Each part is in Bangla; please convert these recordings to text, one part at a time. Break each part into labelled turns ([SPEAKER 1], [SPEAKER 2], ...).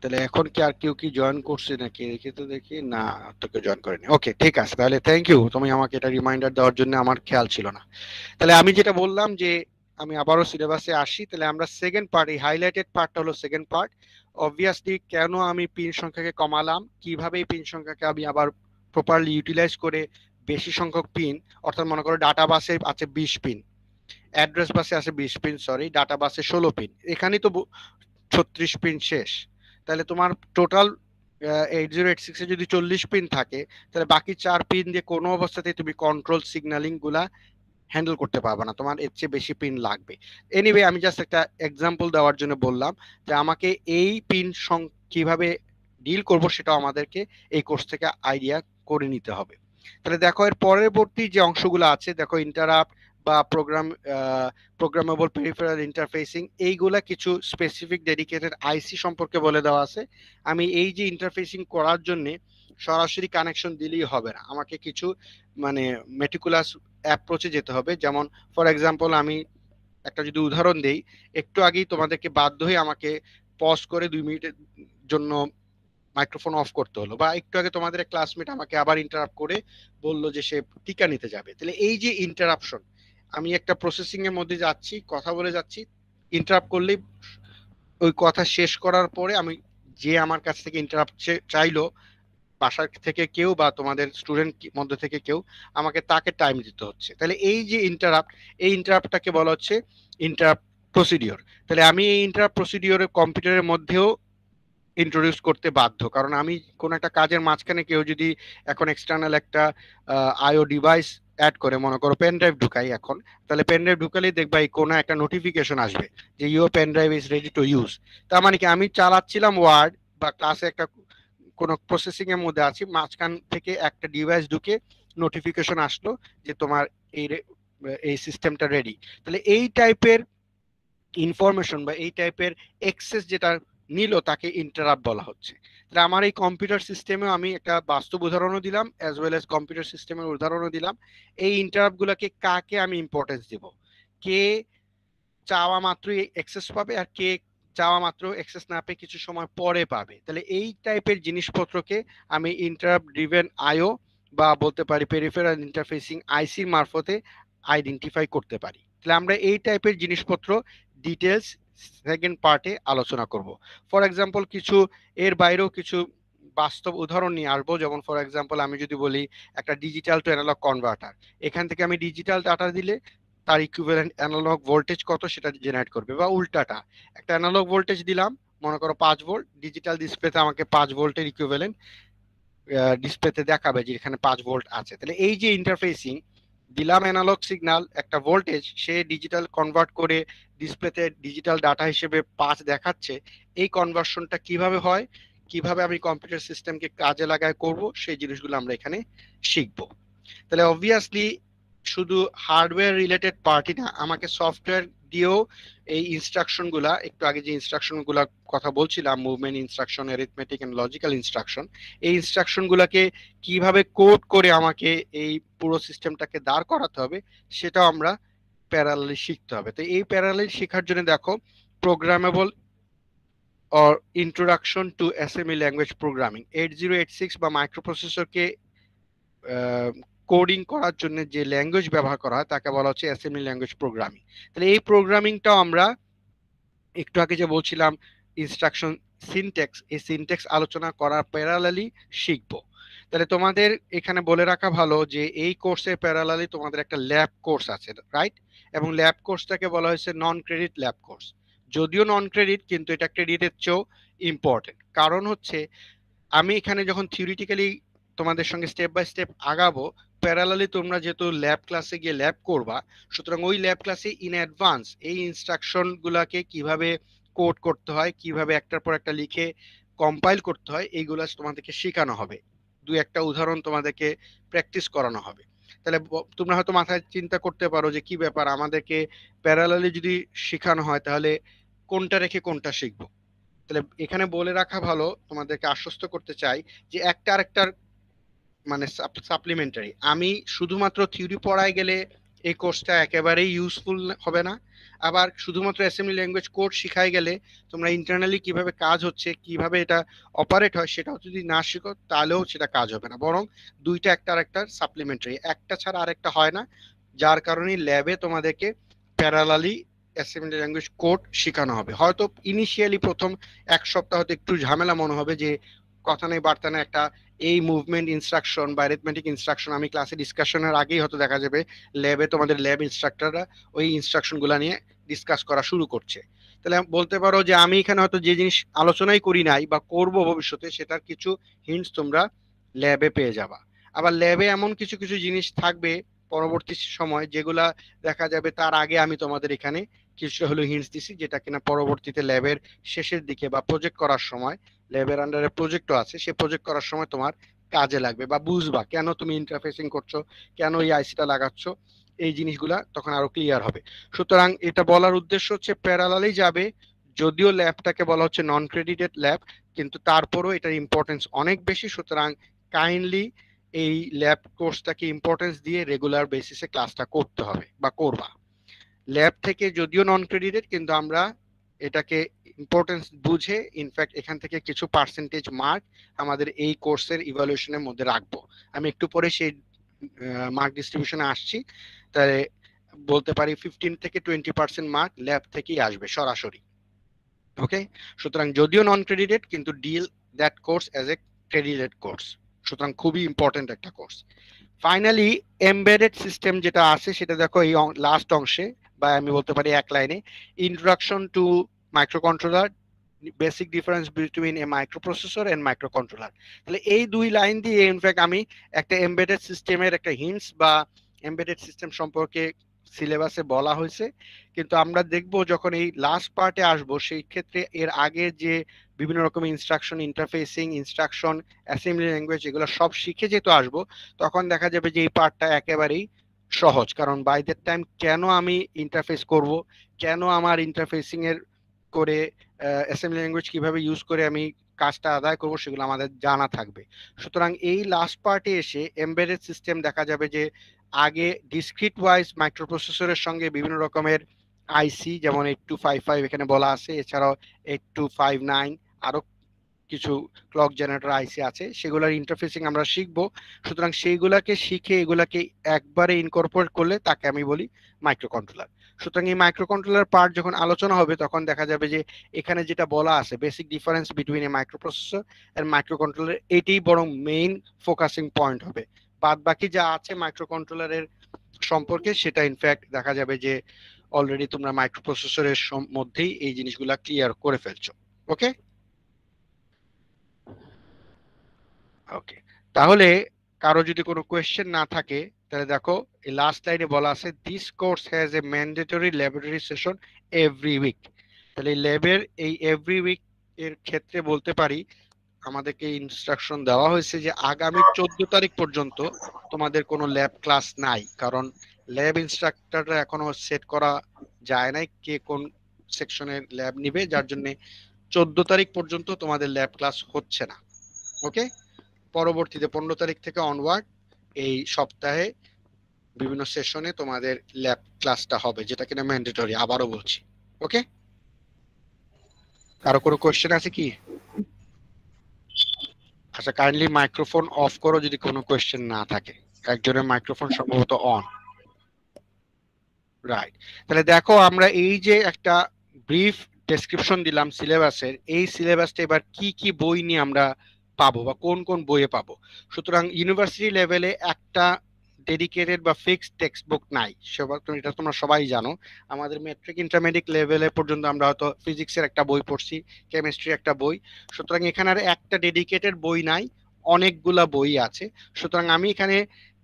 [SPEAKER 1] তাহলে এখন কি আর কেউ কি জয়েন করছে নাকি, দেখি তো, দেখি না, তোকে জয়েন করেনি। ওকে, ঠিক আছে, তাহলে থ্যাংক ইউ, তুমি আমাকে এটা রিমাইন্ডার দেওয়ার জন্য, আমার খেয়াল ছিল না। তাহলে আমি যেটা বললাম যে আমি আবারও সিলেবাসে আসি। তাহলে আমরা সেকেন্ড পার্ট, এই হাইলাইটেড পার্টটা হলো সেকেন্ড পার্ট। অবভিয়াসলি কেন আমি পিন সংখ্যাকে কমালাম, কিভাবে এই পিন সংখ্যাকে আমি আবার প্রপারলি ইউটিলাইজ করে বেশি সংখ্যক পিন, অর্থাৎ মনে করো ডাটা বাসে আছে 20 পিন, অ্যাড্রেস বাসে আছে 20 পিন, সরি ডাটা বাসে 16 পিন, এখানেই তো 36 পিন শেষ। তাহলে তোমার টোটাল 8086 এ যদি 40 পিন থাকে, তাহলে বাকি 4 পিন দিয়ে কোনো অবস্থাতেই তুমি কন্ট্রোল সিগন্যালিং গুলা হ্যান্ডেল করতে পারবে না, তোমার এর চেয়ে বেশি পিন লাগবে। এনিওয়ে, আমি জাস্ট একটা এক্সাম্পল দেওয়ার জন্য বললাম যে আমাকে এই পিন কিভাবে ডিল করব সেটাও আমাদেরকে এই কোর্স থেকে আইডিয়া করে নিতে হবে। তাহলে দেখো, এর পরবর্তী যে অংশগুলো আছে, দেখো ইন্টারাপ্ট বা প্রোগ্রামেবল পেরিফেরাল ইন্টারফেসিং, এইগুলা কিছু স্পেসিফিক ডেডিকেটেড আইসি সম্পর্কে বলে দেওয়া আছে। আমি এই যে ইন্টারফেসিং করার জন্য সরাসরি কানেকশন দিলেই হবে না, আমাকে কিছু মানে মেটিকুলাস অ্যাপ্রোচে যেতে হবে। যেমন ফর এক্সাম্পল, আমি একটা যদি উদাহরণ দেই, একটু আগেই তোমাদেরকে বাধ্য হয়ে আমাকে পজ করে 2 মিনিটের জন্য মাইক্রোফোন অফ করতে হলো, বা একটু আগে তোমাদের ক্লাসমেট আমাকে আবার ইন্টারাপ্ট করে বললো যে সে টিকা নিতে যাবে। তাহলে এই যে ইন্টারাপশন, আমি একটা প্রসেসিং এর মধ্যে যাচ্ছি, কথা বলে যাচ্ছি, ইন্টারাপ্ট করলেই ওই কথা শেষ করার পরে আমি, যে আমার কাছ থেকে ইন্টারাপ্ট চাইলো, বাসার থেকে কেউ বা তোমাদের স্টুডেন্ট মধ্যে থেকে কেউ, আমাকে তাকে টাইম দিতে হচ্ছে। তাহলে এই যে ইন্টারাপ্ট, এই ইন্টারাপ্টটাকে বলা হচ্ছে ইন্টারাপ্ট প্রসিডিওর। তাহলে আমি এই ইন্টারাপ্ট প্রসিডিওর কম্পিউটারের মধ্যেও ইন্ট্রোডিউস করতে বাধ্য, কারণ আমি কোন একটা কাজের মাঝখানে কেউ যদি এখন এক্সটার্নাল একটা আইও ডিভাইস অ্যাড করে, মনে করো পেন ড্রাইভ ঢুকাই এখন, তাহলে পেন ড্রাইভ ঢুকালেই দেখবা এই কোনো একটা নোটিফিকেশন আসবে যে your pen drive is ready to use. তার মানে কি, আমি চালাচ্ছিলাম ওয়ার্ড বা ক্লাসে একটা কোনো প্রসেসিং এর মধ্যে আছি, মাঝখান থেকে একটা ডিভাইস ঢুকে নোটিফিকেশন আসলো যে তোমার এই এই সিস্টেমটা রেডি। তাহলে এই টাইপের ইনফরমেশন বা এই টাইপের এক্সেস যেটা নিল, তাকে ইন্টারাপ্ট বলা হচ্ছে। তাহলে আমার এই কম্পিউটার সিস্টেমেও আমি একটা বাস্তব উদাহরণও দিলাম, অ্যাজ ওয়েল এজ কম্পিউটার সিস্টেমের উদাহরণও দিলাম। এই ইন্টারাপ্ট গুলাকে কাকে আমি ইম্পর্টেন্স দিব, কে চাওয়া মাত্রই অ্যাক্সেস পাবে, আর কে চাওয়া মাত্র অ্যাক্সেস না পেয়ে কিছু সময় পরে পাবে। তাহলে এই টাইপের জিনিসপত্রকে আমি ইন্টারাপ্ট ড্রিভেন আইও বা বলতে পারি পেরিফেরাল ইন্টারফেসিং আইসির মারফতে আইডেন্টিফাই করতে পারি। তাহলে আমরা এই টাইপের জিনিসপত্র ডিটেলস সেকেন্ড পার্টে আলোচনা করব। ফর এক্সাম্পল, কিছু এর বাইরেও কিছু বাস্তব উদাহরণ নিয়ে আসবো। যেমন ফর এক্সাম্পল, আমি যদি বলি একটা ডিজিটাল টু অ্যানালগ কনভার্টার, এখান থেকে আমি ডিজিটাল ডাটা দিলে তার ইকুইভ্যালেন্ট অ্যানালগ ভোল্টেজ কত সেটা জেনারেট করবে, বা উল্টাটা, একটা অ্যানালগ ভোল্টেজ দিলাম, মনে করো 5 ভোল্ট, ডিজিটাল ডিসপ্লেতে আমাকে 5 ভোল্টের ইকুইভ্যালেন্ট ডিসপ্লেতে দেখাবে যে এখানে 5 ভোল্ট আছে। তাহলে এই যে ইন্টারফেসিং, দিলাম অ্যানালগ সিগন্যাল একটা ভোল্টেজ, সে ডিজিটাল কনভার্ট করে ডিসপ্লেতে ডিজিটাল ডাটা হিসেবে 5 দেখাচ্ছে। এই কনভার্সনটা কিভাবে হয়, কিভাবে আমি কম্পিউটার সিস্টেমকে কাজে লাগায় করব, সেই জিনিসগুলো আমরা এখানে শিখবো। তাহলে অবভিয়াসলি শুধু হার্ডওয়্যার রিলেটেড পার্টি না, আমাকে সফটওয়্যার দিয়েও এই ইনস্ট্রাকশন গুলা, একটু আগে যে ইনস্ট্রাকশন গুলা কথা বলছিলাম, movement instruction, arithmetic and logical instruction, এই ইনস্ট্রাকশন গুলাকে কিভাবে কোড করে আমাকে এই পুরো সিস্টেমটাকে দাঁড় করাতে হবে, সেটাও আমরা প্যারালালি শিখতে হবে। তো এই প্যারালালি শেখার জন্য দেখো, programmable or introduction to assembly language programming, 8086 বা মাইক্রোপ্রসেসরকে কোডিং করার জন্য যে ল্যাঙ্গুয়েজ ব্যবহার করা হয় তাকে বলা হচ্ছে অ্যাসেম্বলি ল্যাঙ্গুয়েজ প্রোগ্রামিং। তাহলে এই প্রোগ্রামিংটাও আমরা একটু আগে যে বলছিলাম ইনস্ট্রাকশন সিনট্যাক্স, এই সিনট্যাক্স আলোচনা করার প্যারালালি শিখবো। তাহলে তোমাদের এখানে বলে রাখা ভালো যে এই কোর্সের প্যারালালি তোমাদের একটা ল্যাব কোর্স আছে, রাইট? এবং ল্যাব কোর্সটাকে বলা হয়েছে নন ক্রেডিট ল্যাব কোর্স। যদিও নন ক্রেডিট, কিন্তু এটা ক্রেডিটের চেয়েও ইম্পর্টেন্ট। কারণ হচ্ছে, আমি এখানে যখন থিওরিটিক্যালি তোমাদের সঙ্গে স্টেপ বাই স্টেপ আগাবো, প্যারালালি তোমরা যেহেতু ল্যাব ক্লাসে গিয়ে ল্যাব করবা, সুতরাং ওই ল্যাব ক্লাসে ইন অ্যাডভান্স এই ইনস্ট্রাকশন গুলাকে কিভাবে কোড করতে হয়, কিভাবে একটার পর একটা লিখে কম্পাইল করতে হয়, এইগুলা তোমাদেরকে শেখানো হবে। দুই একটা উদাহরণ তোমাদেরকে প্র্যাকটিস করানো হবে। তাহলে তোমরা হয়তো মাথায় চিন্তা করতে পারো যে কি ব্যাপার, আমাদেরকে প্যারালালি যদি শেখানো হয় তাহলে কোনটা রেখে কোনটা শিখবো। তাহলে এখানে বলে রাখা ভালো, তোমাদেরকে আশ্বস্ত করতে চাই যে একটা আরেকটার মানে সাপ্লিমেন্টারি। আমি শুধুমাত্র থিওরি পড়ায় গেলে এই কোর্সটা একেবারেই ইউজফুল হবে না। আবার শুধুমাত্র অ্যাসেম্বলি ল্যাঙ্গুয়েজ কোড শিখাই গেলে তোমরা ইন্টারনালি কিভাবে কাজ হচ্ছে, কিভাবে এটা অপারেট হয় সেটাও যদি না শিখো তাহলেও সেটা কাজ হবে না, বরং দুইটা একটা আরেকটার সাপ্লিমেন্টারি, একটা ছাড়া আরেকটা হয় না। যার কারণে ল্যাবে তোমাদেরকে প্যারালালি অ্যাসেম্বলি ল্যাঙ্গুয়েজ কোড শেখানো হবে। হয়তো ইনিশিয়ালি প্রথম এক সপ্তাহ হয়তো একটু ঝামেলা মনে হবে যে কথা নেই বার্তা নেই, একটা এই মুভমেন্ট ইনস্ট্রাকশন বা অ্যারিথমেটিক ইনস্ট্রাকশন আমি ক্লাসে ডিসকাশনের আগেই হয়তো দেখা যাবে ল্যাবে তোমাদের ল্যাব ইনস্ট্রাক্টররা ওই ইনস্ট্রাকশনগুলো নিয়ে ডিসকাস করা শুরু করছে। তাহলে বলতে পারো যে আমি এখানে হয়তো যে জিনিস আলোচনাই করি নাই বা করব ভবিষ্যতে সেটার কিছু হিন্টস তোমরা ল্যাবে পেয়ে যাবা। আবার ল্যাবে এমন কিছু কিছু জিনিস থাকবে পরবর্তী সময় যেগুলা দেখা যাবে তার আগে আমি তোমাদের এখানে কিছু হলো হিন্টস দিছি, যেটা কিনা পরবর্তীতে ল্যাবের শেষের দিকে বা প্রজেক্ট করার সময়, ল্যাবের আন্ডারে প্রজেক্টও আছে, সে প্রজেক্ট করার সময় তোমার কাজে লাগবে বা বুঝবা কেন তুমি ইন্টারফেসিং করছো, কেন এই আইসিটা লাগাচ্ছ, এই জিনিসগুলা তখন আরো ক্লিয়ার হবে। সুতরাং এটা বলার উদ্দেশ্য হচ্ছে প্যারালালি যাবে, যদিও ল্যাবটাকে বলা হচ্ছে নন ক্রেডিটেড ল্যাব, কিন্তু তারপরও এটার ইম্পর্টেন্স অনেক বেশি। সুতরাং কাইন্ডলি এই ল্যাব কোর্সটাকে ইম্পর্টেন্স দিয়ে রেগুলার বেসিসে ক্লাসটা করতে হবে বা করবা। ল্যাব থেকে যদিও নন ক্রেডিটেড, কিন্তু আমরা এটাকে ইম্পর্টেন্স বুঝে ইনফ্যাক্ট এখান থেকে কিছু পার্সেন্টেজ মার্ক আমাদের এই কোর্সের ইভালুয়েশনের মধ্যে রাখবো। আমি একটু পরে সেই মার্ক ডিস্ট্রিবিউশনে আসছি। তাই বলতে পারি 15 থেকে 20% মার্ক ল্যাব থেকেই আসবে সরাসরি। ওকে, সুতরাং যদিও নন ক্রেডিটেড কিন্তু deal that course as a credited course, সুতরাং খুবই ইম্পর্টেন্ট একটা কোর্স। ফাইনালি এমবেডেড সিস্টেম যেটা আছে সেটা দেখো এই লাস্ট অংশে, বা আমি বলতে পারি এক লাইনে, introduction to microcontroller, basic difference between a microprocessor and microcontroller. তাহলে এই দুই লাইন দিয়ে ইনফ্যাক্ট আমি একটা এমবেডেড সিস্টেমের একটা হিন্টস বা এমবেডেড সিস্টেম সম্পর্কে সিলেবাসে বলা হয়েছে। কিন্তু আমরা দেখব যখন এই লাস্ট পার্টে আসবো সেই ক্ষেত্রে এর আগে যে বিভিন্ন রকম instruction, interfacing, instruction, assembly language এগুলো সব শিখে যেহেতু আসবো, তখন দেখা যাবে যে এই পার্টটা একেবারেই সহজ। কারণ বাই দ্যাট টাইম কেন আমি ইন্টারফেস করব, কেন আমার ইন্টারফেসিং এর করে অ্যাসেম্বলি ল্যাঙ্গুয়েজ কিভাবে ইউজ করে আমি কাজটা আদায় করব সেগুলো আমাদের জানা থাকবে। সুতরাং এই লাস্ট পার্টে এসে এমবেডেড সিস্টেম দেখা যাবে যে আগে ডিসক্রিট ওয়াইজ মাইক্রোপ্রসেসরের সঙ্গে বিভিন্ন রকমের আইসি, যেমন 8255 এখানে বলা আছে, এছাড়াও 8259 আরো কিছু ক্লক জেনারেটর আইসি আছে, সেগুলোর ইন্টারফেসিং আমরা শিখবো। সুতরাং সেইগুলাকে শিখে এগুলাকে একবারে ইনকর্পোরেট করলে তাকে আমি বলি মাইক্রোকন্ট্রোলার। সুতরাং এই মাইক্রোকন্ট্রোলার পার্ট যখন আলোচনা হবে তখন দেখা যাবে যে এখানে যেটা বলা আছে basic difference between a microprocessor and microcontroller, এটাই বরং মেইন ফোকাসিং পয়েন্ট হবে। বাদ বাকি যা আছে মাইক্রোকন্ট্রোলারের সম্পর্কে সেটা ইনফ্যাক্ট দেখা যাবে যে অলরেডি তোমরা মাইক্রোপ্রসেসরের মধ্যেই এই জিনিসগুলা ক্লিয়ার করে ফেলছো। ওকে ওকে, তাহলে কারো যদি কোনো কোয়েশ্চেন না থাকে তাহলে দেখো এই লাস্ট লাইনে বলা আছে this course has a mandatory laboratory session every week. তাহলে ল্যাবের এই এভরি উইক এর ক্ষেত্রে বলতে পারি আমাদেরকে ইনস্ট্রাকশন দেওয়া হয়েছে যে আগামী 14 তারিখ পর্যন্ত তোমাদের কোনো ল্যাব ক্লাস নাই, কারণ ল্যাব ইনস্ট্রাক্টররা এখনো সেট করা যায় নাই কে কোন সেকশনের ল্যাব নিবে, যার জন্য 14 তারিখ পর্যন্ত তোমাদের ল্যাব ক্লাস হচ্ছে না। ওকে, পরবর্তীতে 15 তারিখ থেকে অনওয়ার্ড এই সপ্তাহে বিভিন্ন সেশনে তোমাদের ল্যাব ক্লাসটা হবে, যেটা কিনা ম্যান্ডেটরি, আবারও বলছি। ওকে, কারো কোনো কোয়েশ্চেন আছে কি? আচ্ছা, কাইন্ডলি মাইক্রোফোন অফ করো যদি কোনো কোয়েশ্চেন না থাকে। একজনের মাইক্রোফোন সম্ভবত অন। রাইট, তাহলে দেখো আমরা এই যে একটা ব্রিফ ডেসক্রিপশন দিলাম সিলেবাসের, এই সিলেবাসটা এবার কি কি বই নিয়ে আমরা পাবো বা কোন কোন বইয়ে পাবো। সুতরাং ইউনিভার্সিটি লেভেলে একটা ডেডিকেটেড বা ফিক্সড টেক্সট বুক নাই, এটা তোমরা সবাই জানো। আমাদের মেট্রিক ইন্টারমিডিয়েট লেভেলে পর্যন্ত আমরা হয়তো ফিজিক্সের একটা বই পড়ছি, কেমিস্ট্রি একটা বই। সুতরাং এখানে আর একটা ডেডিকেটেড বই নাই, অনেকগুলা বই আছে। সুতরাং আমি এখানে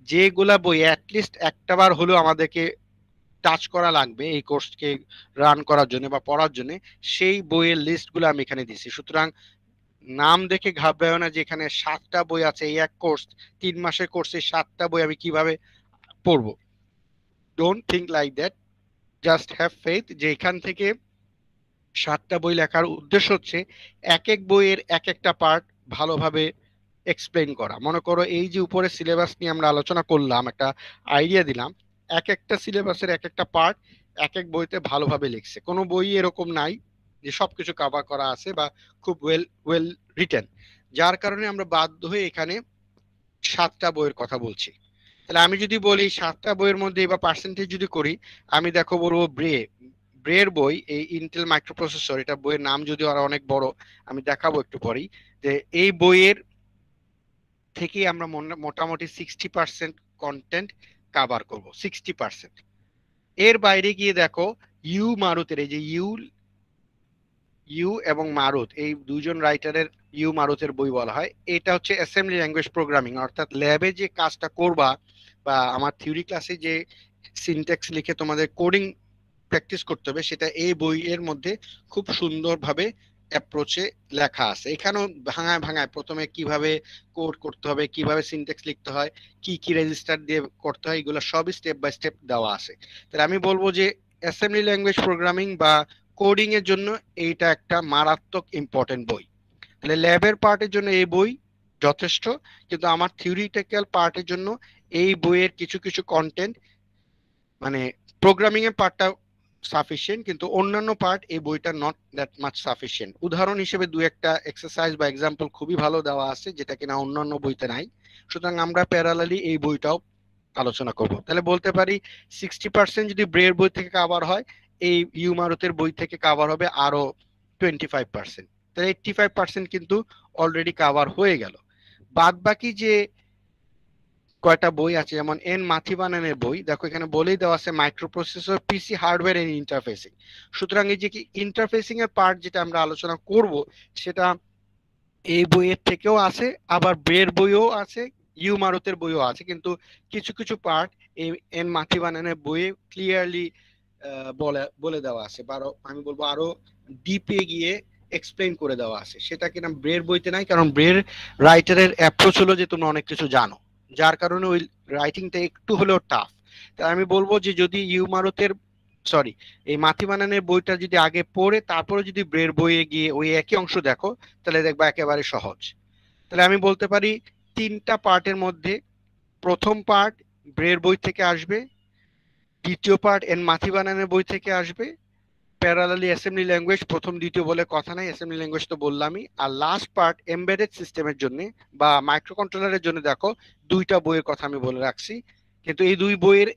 [SPEAKER 1] যেগুলা বই অ্যাটলিস্ট একটা বার হলেও আমাদেরকে টাচ করা লাগবে এই কোর্সকে রান করার জন্য বা পড়ার জন্য, সেই বইয়ের লিস্টগুলো আমি এখানে দিছি। সুতরাং নাম দেখে ঘাবড়ায় না যে এখানে 7টা বই আছে, এই এক কোর্স 3 মাসের কোর্সে 7টা বই আমি কিভাবে পড়বো। Don't think like that, just have faith যে এখান থেকে 7টা বই লেখার উদ্দেশ্য হচ্ছে এক এক বইয়ের এক একটা পার্ট ভালোভাবে এক্সপ্লেন করা। মনে করো এই যে উপরে সিলেবাস নিয়ে আমরা আলোচনা করলাম, একটা আইডিয়া দিলাম, এক একটা সিলেবাসের এক একটা পার্ট এক এক বইতে ভালোভাবে লিখছে, কোনো বই এরকম নাই যে সবকিছু কভার করা আছে বা খুব ওয়েল রিটেন, যার কারণে আমরা বাধ্য হয়ে এখানে 7টা বইয়ের কথা বলছি। তাহলে আমি যদি বলি 7টা বইয়ের মধ্যে বা পার্সেন্টেজ যদি করি, আমি দেখো বলবো ব্রের বই, এই ইন্টেল মাইক্রোপ্রসেসর, এটা বইয়ের নাম যদি আরো অনেক বড়, আমি দেখাবো একটু পরেই, যে এই বইয়ের থেকে আমরা মোটামুটি 60% কন্টেন্ট কাভার করব, 60%। এর বাইরে গিয়ে দেখো ইউ মারুতের, এই যে ইউ এবং মারুত, এই দুজন রাইটারের, ইউ মারুতের বই বলা হয়, এটা হচ্ছে অ্যাসেম্বলি ল্যাঙ্গুয়েজ প্রোগ্রামিং, অর্থাৎ ল্যাবে যে কাজটা করবা বা আমার থিওরি ক্লাসে যে সিনট্যাক্স লিখে তোমাদের কোডিং প্র্যাকটিস করতে হবে, সেটা এই বইয়ের মধ্যে খুব সুন্দরভাবে অ্যাপ্রোচে লেখা আছে। এখানেও ভাঙায় ভাঙায় প্রথমে কিভাবে কোড করতে হবে, কিভাবে সিনট্যাক্স লিখতে হয়, কি কি রেজিস্টার দিয়ে করতে হয়, এগুলো সবই স্টেপ বাই স্টেপ দেওয়া আছে। তাহলে আমি বলবো যে অ্যাসেম্বলি ল্যাঙ্গুয়েজ প্রোগ্রামিং বা কোডিং এর জন্য এইটা একটা মারাত্মক ইম্পর্টেন্ট বই। তাহলে ল্যাবের পার্টের জন্য এই বই যথেষ্ট, কিন্তু আমার থিওরিটিক্যাল পার্টের জন্য এই বইয়ের কিছু কিছু কন্টেন্ট, মানে প্রোগ্রামিং এর পার্টটা সাফিসিয়েন্ট, কিন্তু অন্যান্য পার্ট এই বইটা নট দ্যাট মাচ সাফিসিয়েন্ট। উদাহরণ হিসেবে দু একটা এক্সারসাইজ বা এক্সাম্পল খুবই ভালো দেওয়া আছে, যেটা কিনা অন্যান্য বইতে নাই। সুতরাং আমরা প্যারালালি এই বইটাও আলোচনা করব। তাহলে বলতে পারি 60% যদি ব্রের বই থেকে কাভার হয়, এই ইউ মারুতের বই থেকে কাভার হবে আরো 25%। তাহলে 85% কিন্তু অলরেডি কাভার হয়ে গেল। বাদ বাকি যে কয়টা বই আছে, যেমন এন মাথিবানানের বই, দেখো এখানে বলেই দেওয়া আছে microprocessor, PC hardware and interfacing. সুতরাং এই যে ইন্টারফেসিং এর পার্ট যেটা আমরা আলোচনা করব, সেটা এই বইয়ের থেকেও আছে, আবার ব্রের বইও আছে, ইউ মারুতের বইও আছে, কিন্তু কিছু কিছু পার্ট এই এন মাথিবানানের বইয়ে ক্লিয়ারলি বলে বলে দেওয়া আছে, বা আমি বলবো আরো ডিপে গিয়ে এক্সপ্লেইন করে দেওয়া আছে, সেটা কিনা ব্রের বইতে নাই। কারণ ব্রের রাইটারের অ্যাপ্রোচ হলো যে তোমরা অনেক কিছু জানো, যার কারণে ওই রাইটিংটা একটু হলেও টাফ। তাই আমি বলবো যে যদি ইউ মারুতের, সরি, এই মাথি বানানের বইটা যদি আগে পড়ে তারপরে যদি ব্রের বইয়ে গিয়ে ওই একই অংশ দেখো, তাহলে দেখবা একেবারে সহজ। তাহলে আমি বলতে পারি 3টা পার্টের মধ্যে প্রথম পার্ট ব্রের বই থেকে আসবে, দ্বিতীয় পার্ট এন মাথি বানানের বই থেকে আসবে, প্যারালালি অ্যাসেম্বলি ল্যাঙ্গুয়েজ প্রথম দ্বিতীয় বলে কথা নাই, অ্যাসেম্বলি ল্যাঙ্গুয়েজ তো বললামই, আর লাস্ট পার্ট এমবেডেড সিস্টেমের জন্য বা মাইক্রো কন্ট্রোলারের জন্য দেখো 2টা বইয়ের কথা আমি বলে রাখছি। কিন্তু এই 2 বইয়ের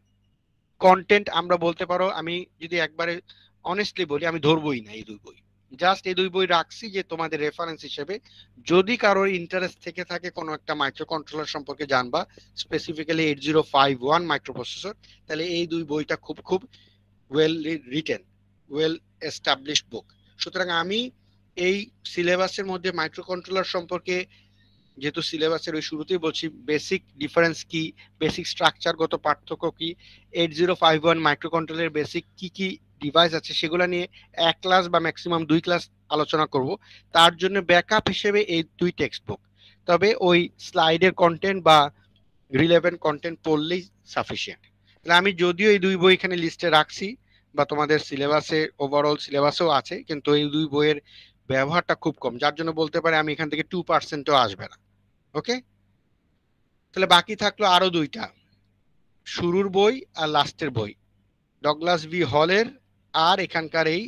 [SPEAKER 1] কন্টেন্ট আমরা বলতে পারো, আমি যদি একবারে অনেস্টলি বলি, আমি ধরবই না এই 2 বই, জাস্ট এই 2 বই রাখছি যে তোমাদের রেফারেন্স হিসেবে, যদি কারোর ইন্টারেস্ট থেকে থাকে কোনো একটা মাইক্রো কন্ট্রোলার সম্পর্কে জানবা, স্পেসিফিক্যালি 8051 মাইক্রো প্রসেসর, তাহলে এই 2 বইটা খুব খুব ওয়েল রিটেন, ওয়েল এস্টাবলিশড বুক। সুতরাং আমি এই সিলেবাসের মধ্যে মাইক্রো কন্ট্রোলার সম্পর্কে, যেহেতু সিলেবাসের ওই শুরুতেই বলছি বেসিক ডিফারেন্স কি, বেসিক স্ট্রাকচারগত পার্থক্য কি, 8051 মাইক্রো কন্ট্রোলারের বেসিক কি কি ডিভাইস আছে, সেগুলো নিয়ে 1 ক্লাস বা ম্যাক্সিমাম 2 ক্লাস আলোচনা করব। তার জন্য ব্যাকআপ হিসেবে এই 2 টেক্সট বুক, তবে ওই স্লাইডের কন্টেন্ট বা রিলেভেন্ট কন্টেন্ট পড়লেই সাফিসিয়েন্ট। তাহলে আমি যদিও এই 2 বই এখানে লিস্টে রাখছি বা তোমাদের সিলেবাসে ওভারঅল সিলেবাসেও আছে, কিন্তু এই 2 বইয়ের ব্যবহারটা খুব কম, যার জন্য বলতে পারি আমি এখান থেকে 2%ও আসবে না। ওকে, তাহলে বাকি থাকলো আরো 2টা, শুরুর বই আর লাস্টের বই, ডগলাস ভি হলের আর এখানকার এই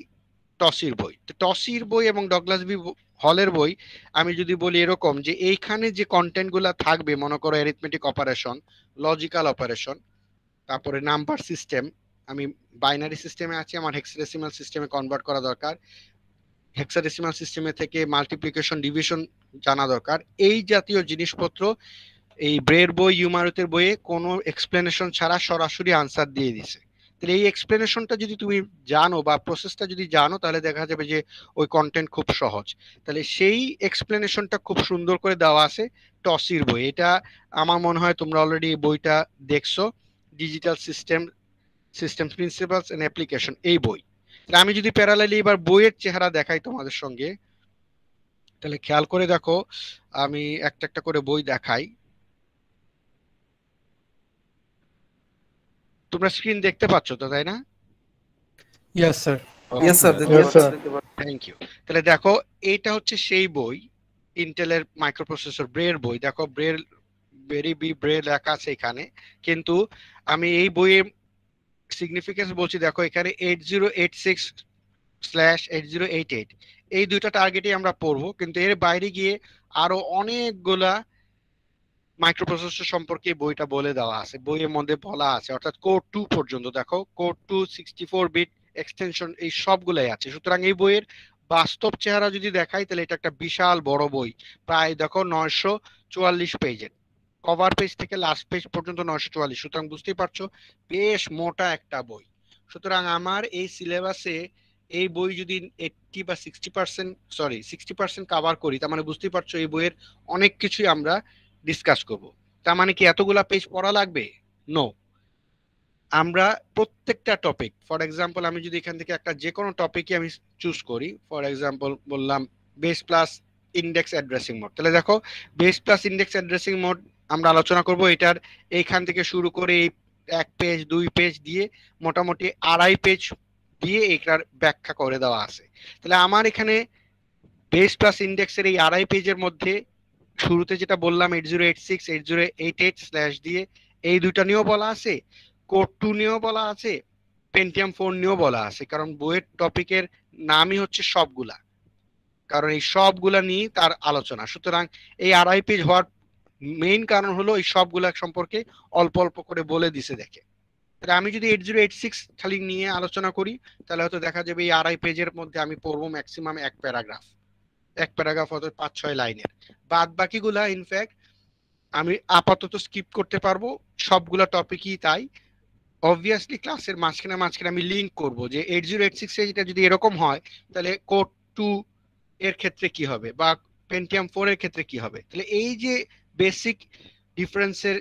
[SPEAKER 1] টসির বই। তো টসির বই এবং ডগলাস ভি হলের বই আমি যদি বলি এরকম, যে এইখানে যে কন্টেন্ট গুলা থাকবে, মনে করো অ্যারিথমেটিক অপারেশন, লজিক্যাল অপারেশন, তারপরে নাম্বার সিস্টেম, আমি বাইনারি সিস্টেমে আছি, আমার হেক্সাডেসিমাল সিস্টেমে কনভার্ট করা দরকার, হেক্সাডেসিমাল সিস্টেমে থেকে মাল্টিপ্লিকেশন ডিভিশন জানা দরকার, এই জাতীয় জিনিসপত্র এই ব্রের বই, ইউমারুতের বইয়ে কোনো এক্সপ্লেনেশন ছাড়া সরাসরি আনসার দিয়ে দিছে। তাহলে এই এক্সপ্লেনেশনটা যদি তুমি জানো বা প্রসেসটা যদি জানো, তাহলে দেখা যাবে যে ওই কন্টেন্ট খুব সহজ। তাহলে সেই এক্সপ্লেনেশনটা খুব সুন্দর করে দেওয়া আছে টসির বই। এটা আমার মনে হয় তোমরা অলরেডি এই বইটা দেখছো, digital system principles and application, এই বই। তাহলে আমি যদি প্যারালালি এবার বইয়ের চেহারা দেখাই তোমাদের সঙ্গে, তাহলে খেয়াল করে দেখো, আমি একটা একটা করে বই দেখাই। তোমরা স্ক্রিন দেখতে পাচ্ছ তো, তাই না?
[SPEAKER 2] Yes sir.
[SPEAKER 3] Yes sir,
[SPEAKER 1] thank you. তাহলে দেখো এইটা হচ্ছে সেই বই, ইন্টেলের মাইক্রোপ্রসেসর ব্রের বই। দেখো ব্রে লেখা আছে এখানে, কিন্তু আমি এই বইয়ে সিগনিফিকেন্স বলছি, দেখো এখানে 8086/8088 এই দুইটা টার্গেটই আমরা পড়বো, কিন্তু এর বাইরে গিয়ে আরো অনেকগুলা মাইক্রোপ্রসেসর সম্পর্কে বইটা বলে দেওয়া আছে, বইয়ের মধ্যে বলা আছে, অর্থাৎ কোর 2 পর্যন্ত। দেখো কোর 2 64 বিট এক্সটেনশন এই সবগুলাই আছে। সুতরাং এই বইয়ের বাস্তব চেহারা যদি দেখাই তাহলে এটা একটা বিশাল বড় বই, প্রায় দেখো 944 পেজের, কভার পেজ থেকে লাস্ট পেজ পর্যন্ত 944। সুতরাং বুঝতেই পারছো বেশ মোটা একটা বই। সুতরাং আমার এই সিলেবাসে এই বই যদি 60% কাভার করি, তার মানে বুঝতেই পারছো এই বইয়ের অনেক কিছুই আমরা ডিসকাস করব। তার মানে কি এতগুলা পেজ পড়া লাগবে? নো। আমরা প্রত্যেকটা টপিক, ফর এক্সাম্পল আমি যদি এখান থেকে একটা যে কোনো টপিকই আমি চুজ করি, ফর এক্সাম্পল বললাম base plus index addressing mode, তাহলে দেখো base plus index addressing mode আমরা আলোচনা করব। এটার এইখান থেকে শুরু করে এই 1 পেজ 2 পেজ দিয়ে মোটামুটি 2.5 পেজ দিয়ে এটার ব্যাখ্যা করে দেওয়া আছে। তাহলে আমার এখানে বেস প্লাস ইন্ডেক্সের এই 2.5 পেজের মধ্যে শুরুতে যেটা বললাম 8086/8088 দিয়ে এই দুইটা নিয়েও বলা আছে, কোর 2 নিয়েও বলা আছে, পেন্টিয়াম 4 নিয়েও বলা আছে, কারণ বইয়ের টপিকের নামই হচ্ছে সবগুলা, কারণ এই সবগুলা নিয়ে তার আলোচনা। সুতরাং এই 2.5 পেজ হওয়ার মেইন কারণ হলো এই সবগুলা সম্পর্কে অল্প অল্প করে বলে দিছে দেখে। তাহলে আমি যদি 8086 খালি নিয়ে আলোচনা করি তাহলে হয়তো দেখা যাবে এই 2.5 পেজের মধ্যে আমি পড়বো ম্যাক্সিমাম এক প্যারাগ্রাফ হয়তো 5-6 লাইনের। বাদ বাকিগুলা ইনফ্যাক্ট আমি আপাতত স্কিপ করতে পারবো, সবগুলা টপিকই তাই। অবভিয়াসলি ক্লাসের মাঝখানে মাঝখানে আমি লিংক করব যে 8086 এ এটা যদি এরকম হয় তাহলে কোর 2 এর ক্ষেত্রে কি হবে, বা পেন্টিয়াম 4 এর ক্ষেত্রে কি হবে। তাহলে এই যে বেসিক ডিফারেন্সের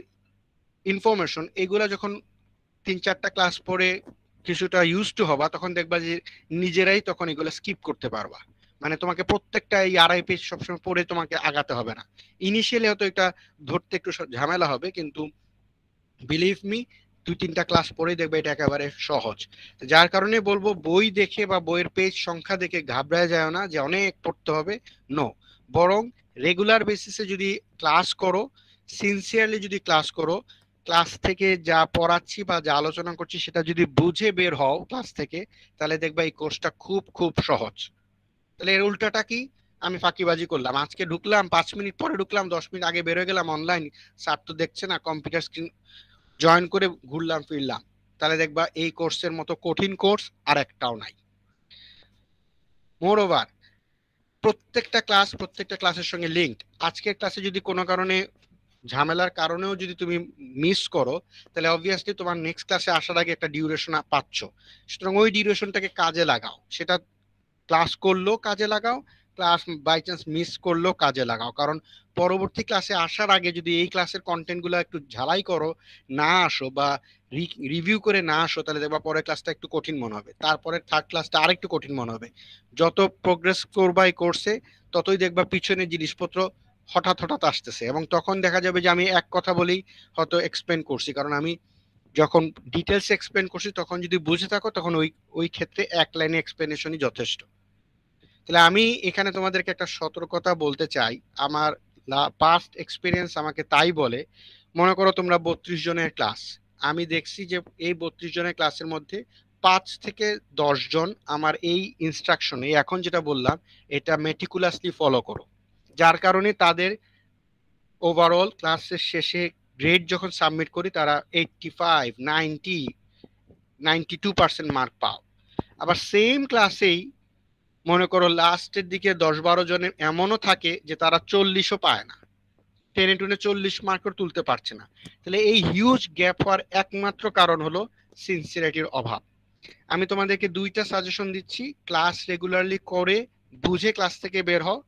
[SPEAKER 1] ইনফরমেশন, এগুলা যখন 3-4টা ক্লাস পরে কিছুটা ইউজ টু হবা, তখন দেখবা যে নিজেরাই তখন এগুলো স্কিপ করতে পারবা। মানে তোমাকে প্রত্যেকটা এই 2.5 পেজ সবসময় পড়ে তোমাকে আগাতে হবে না। ইনিশিয়ালি হয়তো এটা ধরতে একটু ঝামেলা হবে, কিন্তু বিলিভ মি 2-3টা ক্লাস পরেই দেখবে এটা একেবারে সহজ। যার কারণে বলবো বই দেখে বা বইয়ের পেজ সংখ্যা দেখে ঘাবড়ায় যায় না যে অনেক পড়তে হবে, নো। বরং রেগুলার বেসিসে যদি ক্লাস করো, সিনসিয়ারলি যদি ক্লাস করো, ক্লাস থেকে যা পড়াচ্ছি বা যা আলোচনা করছি সেটা যদি বুঝে বের হও ক্লাস থেকে, তাহলে দেখবা এই কোর্সটা খুব খুব সহজ। তাহলে এর উল্টাটা কি? আমি ফাঁকিবাজি করলাম, আজকে ঢুকলাম 5 মিনিট পরে ঢুকলাম, 10 মিনিট আগে বের হয়ে গেলাম অনলাইন, স্যার তো দেখছে না, কম্পিউটার স্ক্রিন জয়েন করে ঘুরলাম ফিরলাম, তাহলে দেখবা এই কোর্সের মতো কঠিন কোর্স আর একটাও নাই। মোর ওভার প্রত্যেকটা ক্লাসের সঙ্গে লিঙ্কড। আজকের ক্লাসে যদি কোনো কারণে ঝামেলার কারণেও যদি তুমি মিস করো, তাহলে অবভিয়াসলি তোমার নেক্সট ক্লাসে আসার আগে একটা ডিউরেশন পাচ্ছ। সুতরাং ওই ডিউরেশনটাকে কাজে লাগাও, সেটা ক্লাস করলেও কাজে লাগাও, ক্লাস বাই চান্স মিস করলেও কাজে লাগাও। কারণ পরবর্তী ক্লাসে আসার আগে যদি এই ক্লাসের কন্টেন্টগুলো একটু ঝালাই করো, না আসো বা রিভিউ করে না আসো, তাহলে দেখবা পরের ক্লাসটা একটু কঠিন মনে হবে, তারপরে থার্ড ক্লাসটা আরেকটু কঠিন মনে হবে। যত প্রোগ্রেস করবা এই কোর্সে ততই দেখবা পিছনে জিনিসপত্র হঠাৎ হঠাৎ আসতেছে, এবং তখন দেখা যাবে যে আমি এক কথা বলেই হয়তো এক্সপ্লেন করছি, কারণ আমি যখন ডিটেলস এক্সপ্লেন করছি তখন যদি বুঝে থাকো তখন ওই ওই ক্ষেত্রে এক লাইনে এক্সপ্লেনেশনই যথেষ্ট। তাহলে আমি এখানে তোমাদেরকে একটা সতর্কতা বলতে চাই, আমার পাস্ট এক্সপিরিয়েন্স আমাকে তাই বলে। মনে করো তোমরা 32 জনের ক্লাস, আমি দেখছি যে এই 32 জনের ক্লাসের মধ্যে 5 থেকে 10 জন আমার এই ইনস্ট্রাকশন, এই এখন যেটা বললাম এটা মেটিকুলাসলি ফলো করো, যার কারণে তাদের ওভারঅল ক্লাসের শেষে গ্রেড যখন সাবমিট করি তারা 85, 90, 92% মার্ক পাও। আবার সেম ক্লাসেই মনে করো লাস্টের দিকে 10-12 জনের এমনও থাকে যে তারা 40ও পায় না, টেনে টুনে 40 মার্কও তুলতে পারছে না। তাহলে এই হিউজ গ্যাপ হওয়ার একমাত্র কারণ হলো সিনসিয়ারিটির অভাব। আমি তোমাদেরকে 2টা সাজেশন দিচ্ছি, ক্লাস রেগুলারলি করে বুঝে ক্লাস থেকে বের হও।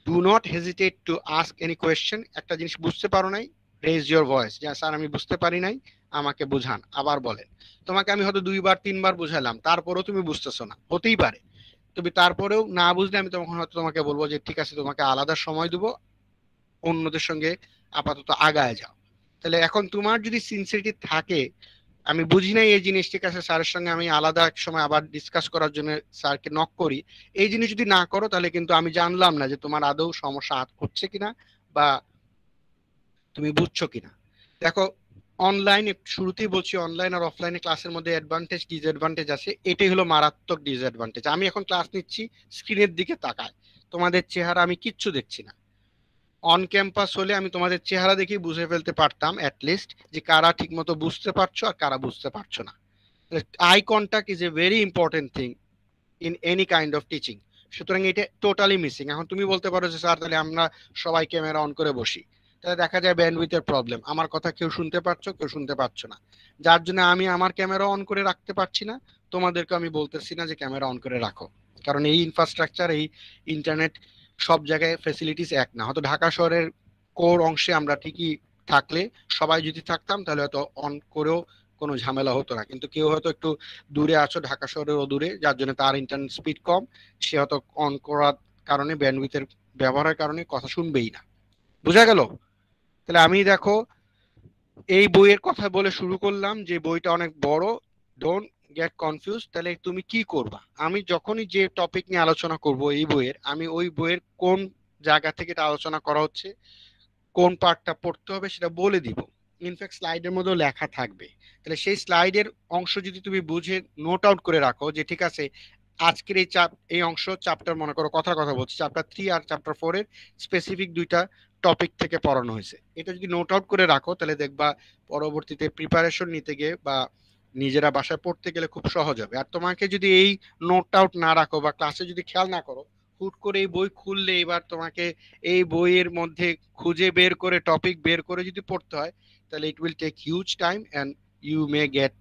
[SPEAKER 1] Do not hesitate to ask any question. একটা জিনিস বুঝতে পারো নাই, রেজ ইওর ভয়েস, যে স্যার আমি বুঝতে পারি নাই, আমাকে বুঝান, আবার বলেন। তোমাকে আমি হয়তো 2-3 বার বুঝালাম, তারপরেও তুমি বুঝতেছো না, হতেই পারে। তুমি তারপরেও না বুঝলে আমি তখন হয়তো তোমাকে বলবো যে ঠিক আছে তোমাকে আলাদা সময় দেবো, অন্যদের সঙ্গে আপাতত আগায় যাও। তাহলে এখন তোমার যদি সিনসিয়ারিটি থাকে, আমি বুঝি নাই এই জিনিস, ঠিক আছে স্যারের সঙ্গে আমি আলাদা এক সময় আবার ডিসকাস করার জন্য স্যারকে নক করি, এই জিনিস যদি না করো তাহলে কিন্তু আমি জানলাম না যে তোমার আদৌ সমস্যা হচ্ছে কিনা বা তুমি বুঝছো কিনা। দেখো অনলাইন, শুরুতেই বলছি অনলাইন আর অফলাইনে ক্লাসের মধ্যে অ্যাডভান্টেজ ডিসঅ্যাডভান্টেজ আছে। এটাই হলো মারাত্মক ডিসঅ্যাডভান্টেজ। আমি এখন ক্লাস নিচ্ছি, স্ক্রিনের দিকে তাকায়, তোমাদের চেহারা আমি কিচ্ছু দেখছি না। অন ক্যাম্পাস হলে আমি তোমাদের চেহারা দেখেই বুঝে ফেলতে পারতাম অ্যাটলিস্ট যে কারা ঠিকমতো বুঝতে পারছো আর কারা বুঝতে পারছো না। Eye contact is a very important thing in any kind of teaching. সুতরাং এটা টোটালি মিসিং। এখন তুমি বলতে পারো যে স্যার তাহলে আমরা সবাই ক্যামেরা অন করে বসি, তাহলে দেখা যায় ব্যান্ডউইথের প্রবলেম, আমার কথা কেউ শুনতে পারছো কেউ শুনতে পারছো না, যার জন্য আমি আমার ক্যামেরা অন করে রাখতে পারছি না, তোমাদেরকে আমি বলতেছি না যে ক্যামেরা অন করে রাখো, কারণ এই ইনফ্রাস্ট্রাকচার, এই ইন্টারনেট সব জায়গায় ফ্যাসিলিটিস এক না। হয়তো ঢাকা শহরের কোর অংশে আমরা ঠিকই থাকলে, সবাই যদি থাকতাম তাহলে হয়তো অন করেও কোনো ঝামেলা হতো না, কিন্তু কেউ হয়তো একটু দূরে আছো, ঢাকা শহরের দূরে, যার জন্য তার ইন্টারনেট স্পিড কম, সে হয়তো অন করার কারণে ব্যান্ডউইথের ব্যবহারের কারণে কথা শুনবেই না। বুঝা গেল? তাহলে আমি দেখো এই বইয়ের কথা বলে শুরু করলাম যে বইটা অনেক বড়, ডোন্ট গেট কনফিউজ। তাহলে তুমি কি করবা, আমি যখনই যে টপিক নিয়ে আলোচনা করব এই বইয়ের, আমি ওই বইয়ের কোন জায়গা থেকে এটা আলোচনা করা হচ্ছে, কোন পার্টটা পড়তে হবে সেটা বলে দিব। ইনফ্যাক্ট স্লাইডের মধ্যেও লেখা থাকবে। তাহলে সেই স্লাইডের অংশ যদি তুমি বুঝে নোট আউট করে রাখো যে ঠিক আছে আজকের এই অংশ চ্যাপ্টার, মনে করো কথার কথা বলছি, চ্যাপ্টার 3 আর চ্যাপ্টার 4 এর স্পেসিফিক দুইটা টপিক থেকে পড়ানো হয়েছে, এটা যদি নোট আউট করে রাখো তাহলে দেখবা পরবর্তীতে প্রিপারেশন নিতে গিয়ে বা নিজেরা বাসায় পড়তে গেলে খুব সহজ হবে। আর তোমাকে যদি এই নোট আউট না রাখো বা ক্লাসে যদি খেয়াল না করো, হুট করে এই বই খুললে এবার তোমাকে এই বইয়ের মধ্যে খুঁজে বের করে টপিক বের করে যদি পড়তে হয়, তাহলে it will take huge time and you may get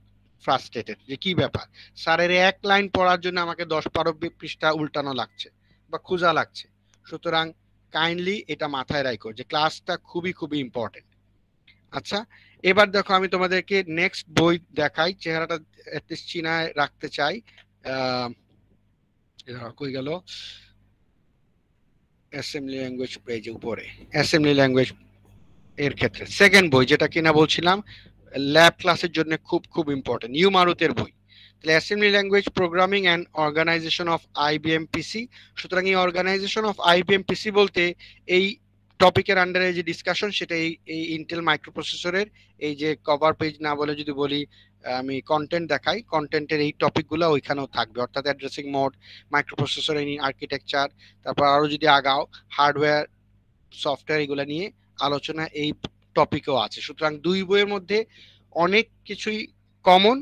[SPEAKER 1] frustrated যে কি ব্যাপার, স্যারের এক লাইন পড়ার জন্য আমাকে 10-12 পৃষ্ঠা উল্টানো লাগছে বা খোঁজা লাগছে। সুতরাং কাইন্ডলি এটা মাথায় রাখো যে ক্লাসটা খুবই খুবই ইম্পর্টেন্ট। আচ্ছা, এবার দেখো আমি তোমাদেরকে নেক্সট বই দেখাই, চেহারাটা অ্যাটলিস্ট চিনায় রাখতে চাই। কই গেল, অ্যাসেম্বলি ল্যাঙ্গুয়েজ পেজে উপরে, অ্যাসেম্বলি ল্যাঙ্গুয়েজ এর ক্ষেত্রে সেকেন্ড বই যেটা কিনা বলছিলাম ল্যাব ক্লাসের জন্য খুব খুব ইম্পর্টেন্ট, ইউ মারুতের বই। তাহলে assembly language programming and organization of IBM PC. সুতরাং এই অর্গানাইজেশন অফ আইবিএম পিসি বলতে এই টপিকের আন্ডারে যে ডিসকাশন সেটা এই ইন্টেল মাইক্রোপ্রসেসরের এই যে কভার পেজ না বলে যদি বলি আমি কন্টেন্ট দেখাই, কন্টেন্টের এই টপিকগুলো ওইখানেও থাকবে, অর্থাৎ অ্যাড্রেসিং মোড, মাইক্রোপ্রসেসর আর্কিটেকচার, তারপর আরো যদি আগাও হার্ডওয়্যার সফটওয়্যার, এগুলো নিয়ে আলোচনা এই টপিকও আছে। সুতরাং দুই বইয়ের মধ্যে অনেক কিছুই কমন।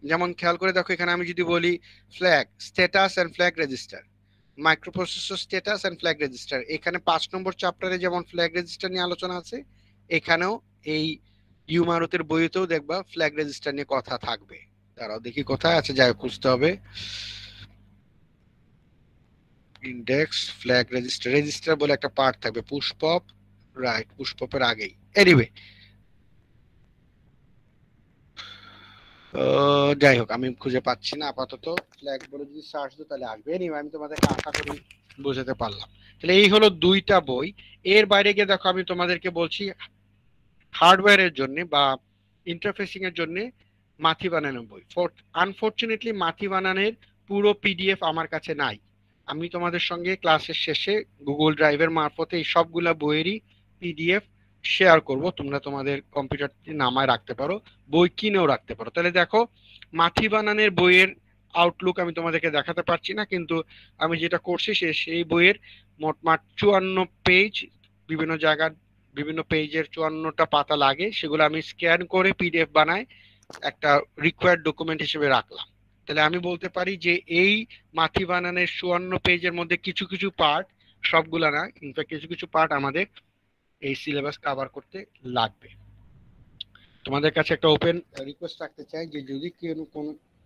[SPEAKER 1] যেমন খেয়াল করে দেখো এখানে আমি যদি বলি flag status and flag register, microprocessor status and flag register, এখানে 5 নম্বর চ্যাপ্টারে যেমন ফ্ল্যাগ রেজিস্টার নিয়ে আলোচনা আছে, এখানেও এই ইউ মারুতের বইতেও দেখবা ফ্ল্যাগ রেজিস্টার নিয়ে কথা থাকবে। দাঁড়াও দেখি কোথায় আছে, যাই খুঁজতে হবে। ইন্ডেক্স ফ্ল্যাগ রেজিস্টার, রেজিস্টার বলে একটা পার্ট থাকবে, পুশপপ, রাইট, পুশপপের আগেই। এনিওয়ে যাই হোক আমি খুঁজে পাচ্ছি না আপাতত, ফ্ল্যাগ বলে যদি সার্চ দিই তাহলে আসবে। এনিওয়ে আমি তোমাদেরকে আশা করি বোঝাতে পারলাম। তাহলে এই হলো দুইটা বই। এর বাইরে গিয়ে দেখো আমি তোমাদেরকে বলছি হার্ডওয়্যারের জন্য বা ইন্টারফেসিং এর জন্য মাথি বানানোর বই। আনফরচুনেটলি মাথি বানানোর পুরো পিডিএফ আমার কাছে নাই। আমি তোমাদের সঙ্গে ক্লাসের শেষে গুগল ড্রাইভের মারফতে এই সবগুলা বইয়েরই পিডিএফ শেয়ার করব, তোমরা তোমাদের কম্পিউটারটি নামায় রাখতে পারো, বই কিনেও রাখতে পারো। তাহলে দেখো মাথি বানানোর বইয়ের আউটলুক আমি তোমাদেরকে দেখাতে পারছি না, কিন্তু আমি যেটা করছি সেই বইয়ের মোটমাট 54 পেজ, বিভিন্ন জায়গার বিভিন্ন পেজের 54টা পাতা লাগে, সেগুলো আমি স্ক্যান করে পিডিএফ বানাই একটা রিকোয়ার্ড ডকুমেন্ট হিসেবে রাখলাম। তাহলে আমি বলতে পারি যে এই মাথি বানানের 54 পেজের মধ্যে কিছু কিছু পার্ট, সবগুলা না, ইনফ্যাক্ট কিছু কিছু পার্ট আমাদের এই সিলেবাস কভার করতে লাগবে। তোমাদের কাছে একটা ওপেন রিকোয়েস্ট রাখতে চাই যে যদি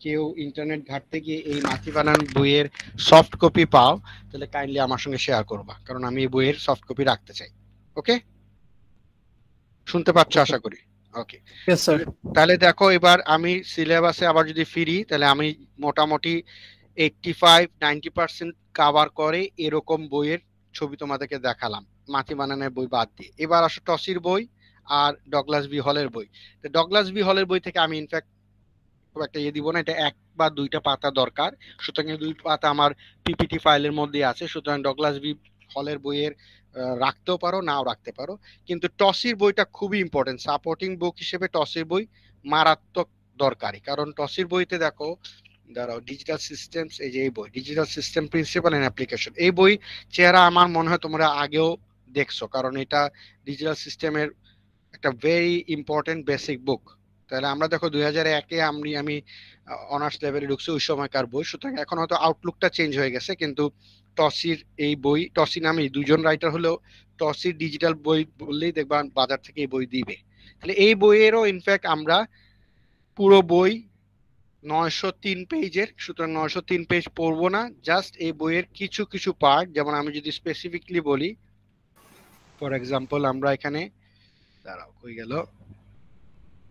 [SPEAKER 1] কেউ ইন্টারনেট ঘাঁটতে গিয়ে এই মাথি বানান বইয়ের সফট কপি পাও তাহলে কাইন্ডলি আমার সঙ্গে শেয়ার করবা, কারণ আমি এই বইয়ের সফট কপি রাখতে চাই। ওকে, শুনতে পাচ্ছ আশা করি? ওকে,
[SPEAKER 2] Yes, sir.
[SPEAKER 1] তাহলে দেখো এবার আমি সিলেবাসে আবার যদি ফিরি তাহলে আমি মোটামুটি 85-90% কভার করে এরকম বইয়ের ছবি তোমাদেরকে দেখালাম মাথি বানানের বই বাদ দিয়ে। এবার আসো টসির বই আর ডগলাস বি হলের বই। তো ডগলাস বি হলের বই থেকে আমি ইনফ্যাক্ট খুব একটা দিব না, এটা 1 বা 2টা পাতা দরকার, সুতরাং 2 পাতা আমার পিপিটি ফাইলের মধ্যে আছে। সুতরাং ডগলাস বি হলের বইয়ের রাখতেও পারো, নাও রাখতে পারো। কিন্তু টসির বইটা খুবই ইম্পর্টেন্ট, সাপোর্টিং বুক হিসেবে টসির বই মারাত্মক দরকারি। কারণ টসির বইতে দেখো, দাঁড়াও, ডিজিটাল সিস্টেমস, এই যে এই বই digital system principle and application, এই বই চেহারা আমার মনে হয় তোমরা আগেও দেখছো, কারণ এটা ডিজিটাল সিস্টেমের একটা ভেরি ইম্পর্টেন্ট বেসিক বুক। তাহলে আমরা দেখো 2001-এ আমি অনার্স লেভেলে ঢুকছি, ওই সময়কার বই। সুতরাং এখন হয়তো আউটলুকটা চেঞ্জ হয়ে গেছে, কিন্তু টসির এই বই, টসি নামে দুজন রাইটার হলেও টসির ডিজিটাল বই বললেই দেখবা বাজার থেকে এই বই দিবে। তাহলে এই বইয়েরও ইনফ্যাক্ট আমরা পুরো বই 903 পেজের, সুতরাং 903 পেজ পড়বো না, জাস্ট এই বইয়ের কিছু কিছু পার্ট। যেমন আমি যদি স্পেসিফিকলি বলি, ফর এক্সাম্পল আমরা এখানে, দাঁড়াও কই গেল,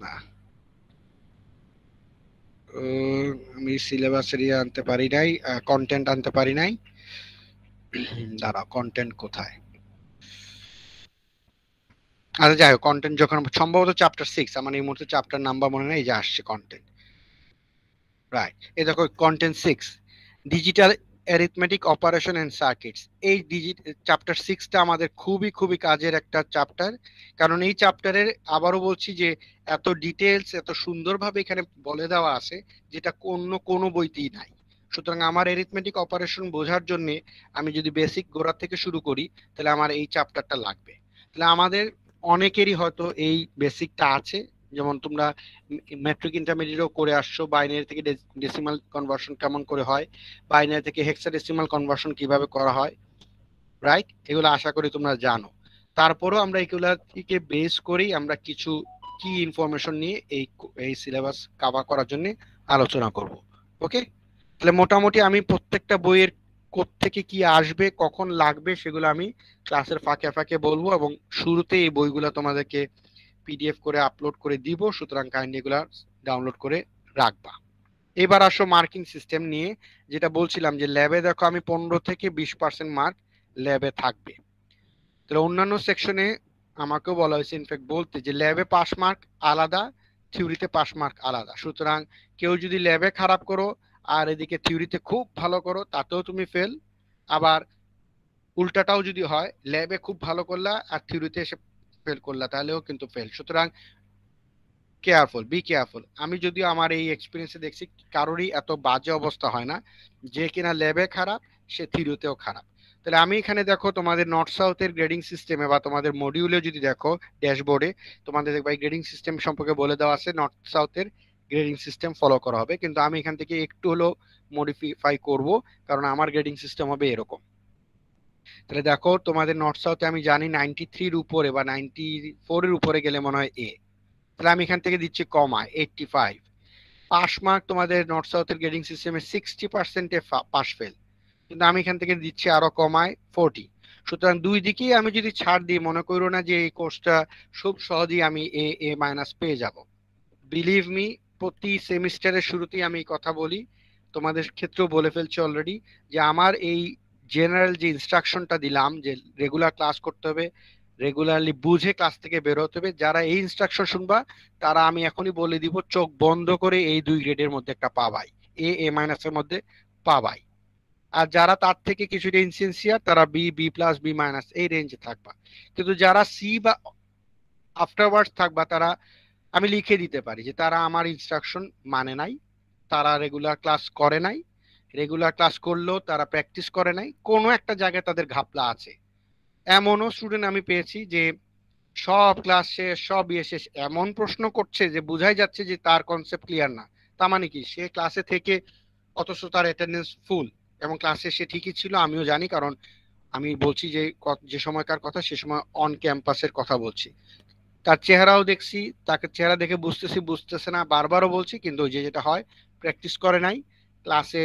[SPEAKER 1] না আমি সিলেবাসের ইয়ে আনতে পারি নাই, কন্টেন্ট আনতে পারি নাই, দাঁড়াও কন্টেন্ট কোথায়, আচ্ছা যাই হোক, কন্টেন্ট যখন সম্ভবত চ্যাপ্টার 6, আমার এই মুহূর্তে চ্যাপ্টার নাম্বার মনে নেই, যে আসছে কন্টেন্ট, রাইট, এই দেখো content 6, digital arithmetic operation and circuits. এই চ্যাপ্টার 6টা আমাদের খুবই খুবই কাজের একটা চ্যাপ্টার, কারণ এই চ্যাপ্টারের, আবারও বলছি যে এত ডিটেলস, এত সুন্দরভাবে এখানে বলে দেওয়া আছে, যেটা কোনো বইতেই নাই। সুতরাং আমার অ্যারিথমেটিক অপারেশন বোঝার জন্য আমি যদি বেসিক গোড়া থেকে শুরু করি, তাহলে আমার এই চ্যাপ্টারটা লাগবে। তাহলে আমাদের অনেকেরই হয়তো এই বেসিকটা আছে, যেমন তোমরা ম্যাট্রিক ইন্টারমিডিয়েটও করে আসছো, বাইনারি থেকে ডেসিমাল কনভার্সন কেমন করে হয়, বাইনারি থেকে হেক্সাডেসিমাল কনভার্সন কিভাবে করা হয়, রাইট, এগুলো আশা করি তোমরা জানো। তারপরেও আমরা এগুলা থেকে বেস করেই আমরা কিছু কি ইনফরমেশন নিয়ে এই সিলেবাস কভার করার জন্য আলোচনা করব। ওকে, তাহলে মোটামুটি আমি প্রত্যেকটা বইয়ের কোত্থেকে কি আসবে, কখন লাগবে, সেগুলো আমি ক্লাসের ফাঁকে ফাঁকে বলবো, এবং শুরুতে এই বইগুলো তোমাদেরকে পিডিএফ করে আপলোড করে দিব। সুতরাং কাইন্ডলি এগুলা ডাউনলোড করে রাখবা। এবার আসো মার্কিং সিস্টেম নিয়ে, যেটা বলছিলাম যে ল্যাবে দেখো আমি 15 থেকে 20% মার্ক ল্যাবে থাকবে। তাহলে অন্যান্য সেকশনে আমাকেও বলা হয়েছে ইনফ্যাক্ট বলতে, যে ল্যাবে পাস মার্ক আলাদা, থিওরিতে পাস মার্ক আলাদা। সুতরাং কেউ যদি ল্যাবে খারাপ করো আর এদিকে থিওরিতে খুব ভালো করো, তাতেও তুমি ফেল। আবার উল্টাটাও যদি হয়, ল্যাবে খুব ভালো করলা আর থিওরিতে এসে ফেল করলা, তাহলেও কিন্তু ফেল। সুতরাং কেয়ারফুল, বি কেয়ারফুল। আমি যদিও আমার এই এক্সপিরিয়েন্সে দেখছি কারোরই এত বাজে অবস্থা হয় না, যে কিনা ল্যাবে খারাপ সে থিওরিতেও খারাপ। তাহলে আমি এখানে দেখো তোমাদের নর্থ সাউথের গ্রেডিং সিস্টেমে বা তোমাদের মডিউলে যদি দেখো ড্যাশবোর্ডে, তোমাদের দেখবা এই গ্রেডিং সিস্টেম সম্পর্কে বলে দেওয়া আছে, নর্থ সাউথের গ্রেডিং সিস্টেম ফলো করা হবে। কিন্তু আমি এখান থেকে একটু হলেও মডিফাই করব, কারণ আমার গ্রেডিং সিস্টেম হবে এরকম। তাহলে দেখো তোমাদের নর্থ সাউথে আমি জানি 93-র উপরে বা 94-এর উপরে গেলে মনে হয় এ, তাহলে আমি এখান থেকে দিচ্ছি কমায় 85। পাস মার্ক তোমাদের নর্থ সাউথের গ্রেডিং সিস্টেমে 60%-এ পাস ফেল, কিন্তু আমি এখান থেকে দিচ্ছি আরো কমায় 40। সুতরাং দুই দিকেই আমি যদি ছাড় দিই, মনে করো না যে এই কোর্সটা খুব সহজেই আমি এ মাইনাস পেয়ে যাব। বিলিভ মি, প্রতি সেমিস্টারের শুরুতেই আমি কথা বলি, তোমাদের ক্ষেত্রেও বলে ফেলছি অলরেডি, যে আমার এই জেনারেল যে ইনস্ট্রাকশনটা দিলাম, যে রেগুলার ক্লাস করতে হবে, রেগুলারলি বুঝে ক্লাস থেকে বের হতে হবে, যারা এই ইনস্ট্রাকশন শুনবা তারা আমি এখনই বলে দিব, চোখ বন্ধ করে এই 2 গ্রেডের মধ্যে একটা পাবাই, এ মাইনাসের মধ্যে পাবাই। আর যারা তার থেকে কিছুটা ইনসিনসিয়ার, তারা বি প্লাস, বি মাইনাস এই রেঞ্জে থাকবা। কিন্তু যারা সি বা আফটারওয়ার্ডস থাকবা, তারা আমি লিখে দিতে পারি যে তারা আমার ইনস্ট্রাকশন মানে নাই, তারা রেগুলার ক্লাস করে নাই, রেগুলার ক্লাস করলেও তারা প্র্যাকটিস করে নাই, কোনো একটা জায়গায় তাদের ঘাপলা আছে। এমনও স্টুডেন্ট আমি পেয়েছি যে সব ক্লাস শেষ, সব ইয়ে শেষ, এমন প্রশ্ন করছে যে বোঝাই যাচ্ছে যে তার কনসেপ্ট ক্লিয়ার না। তার মানে কি, সে ক্লাসে থেকে অথচ তার অ্যাটেন্ডেন্স ফুল, এবং ক্লাসে সে ঠিকই ছিল, আমিও জানি, কারণ আমি বলছি যে যে সময়কার কথা, সে সময় অন ক্যাম্পাসের কথা বলছি। তার চেহারাও দেখছি, তাকে চেহারা দেখে বুঝতেছে না, বারবারও বলছি, কিন্তু ওই যে যেটা হয়, প্র্যাকটিস করে নাই। ক্লাসে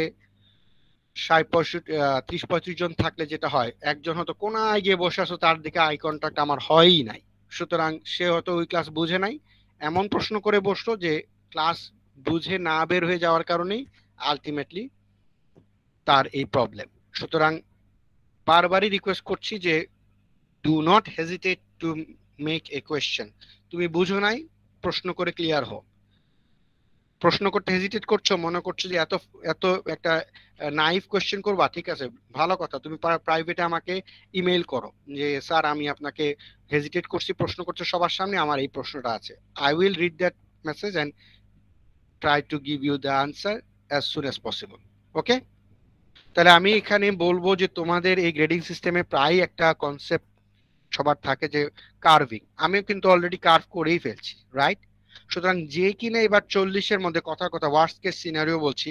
[SPEAKER 1] 30-35 জন থাকলে যেটা হয়, একজন হয়তো কোনায় গিয়ে বসে আছো, তার দিকে আই কন্টাক্ট আমার হয়ই নাই। সুতরাং সে হয়তো ওই ক্লাস বুঝে নাই, এমন প্রশ্ন করে বসলো যে ক্লাস বুঝে না বের হয়ে যাওয়ার কারণেই আলটিমেটলি তার এই প্রবলেম। সুতরাং বারবারই রিকোয়েস্ট করছি যে do not hesitate to make a question. তুমি বুঝো নাই, প্রশ্ন করে ক্লিয়ার হও। প্রশ্ন করতে হেজিটেট করছো, মনে করছো যে এত এত একটা নাইভ কোশ্চেন করবা, ঠিক আছে, ভালো কথা, তুমি প্রাইভেটে আমাকে ইমেল করো যে স্যার আমি আপনাকে হেজিটেট করছি প্রশ্ন করতে সবার সামনে, আমার এই প্রশ্নটা আছে। I will read that message and try to give you the answer as soon as possible. Okay, তাহলে আমি এখানে বলবো যে তোমাদের এই গ্রেডিং সিস্টেমে প্রায় একটা কনসেপ্ট সবার থাকে যে কার্ভিং, আমিও কিন্তু অলরেডি কার্ভ করেই ফেলছি, রাইট? সুতরাং যে কিনা এবার 40-এর মধ্যে কথা কথা ওয়ার্স্ট কেস সিনারিও বলছি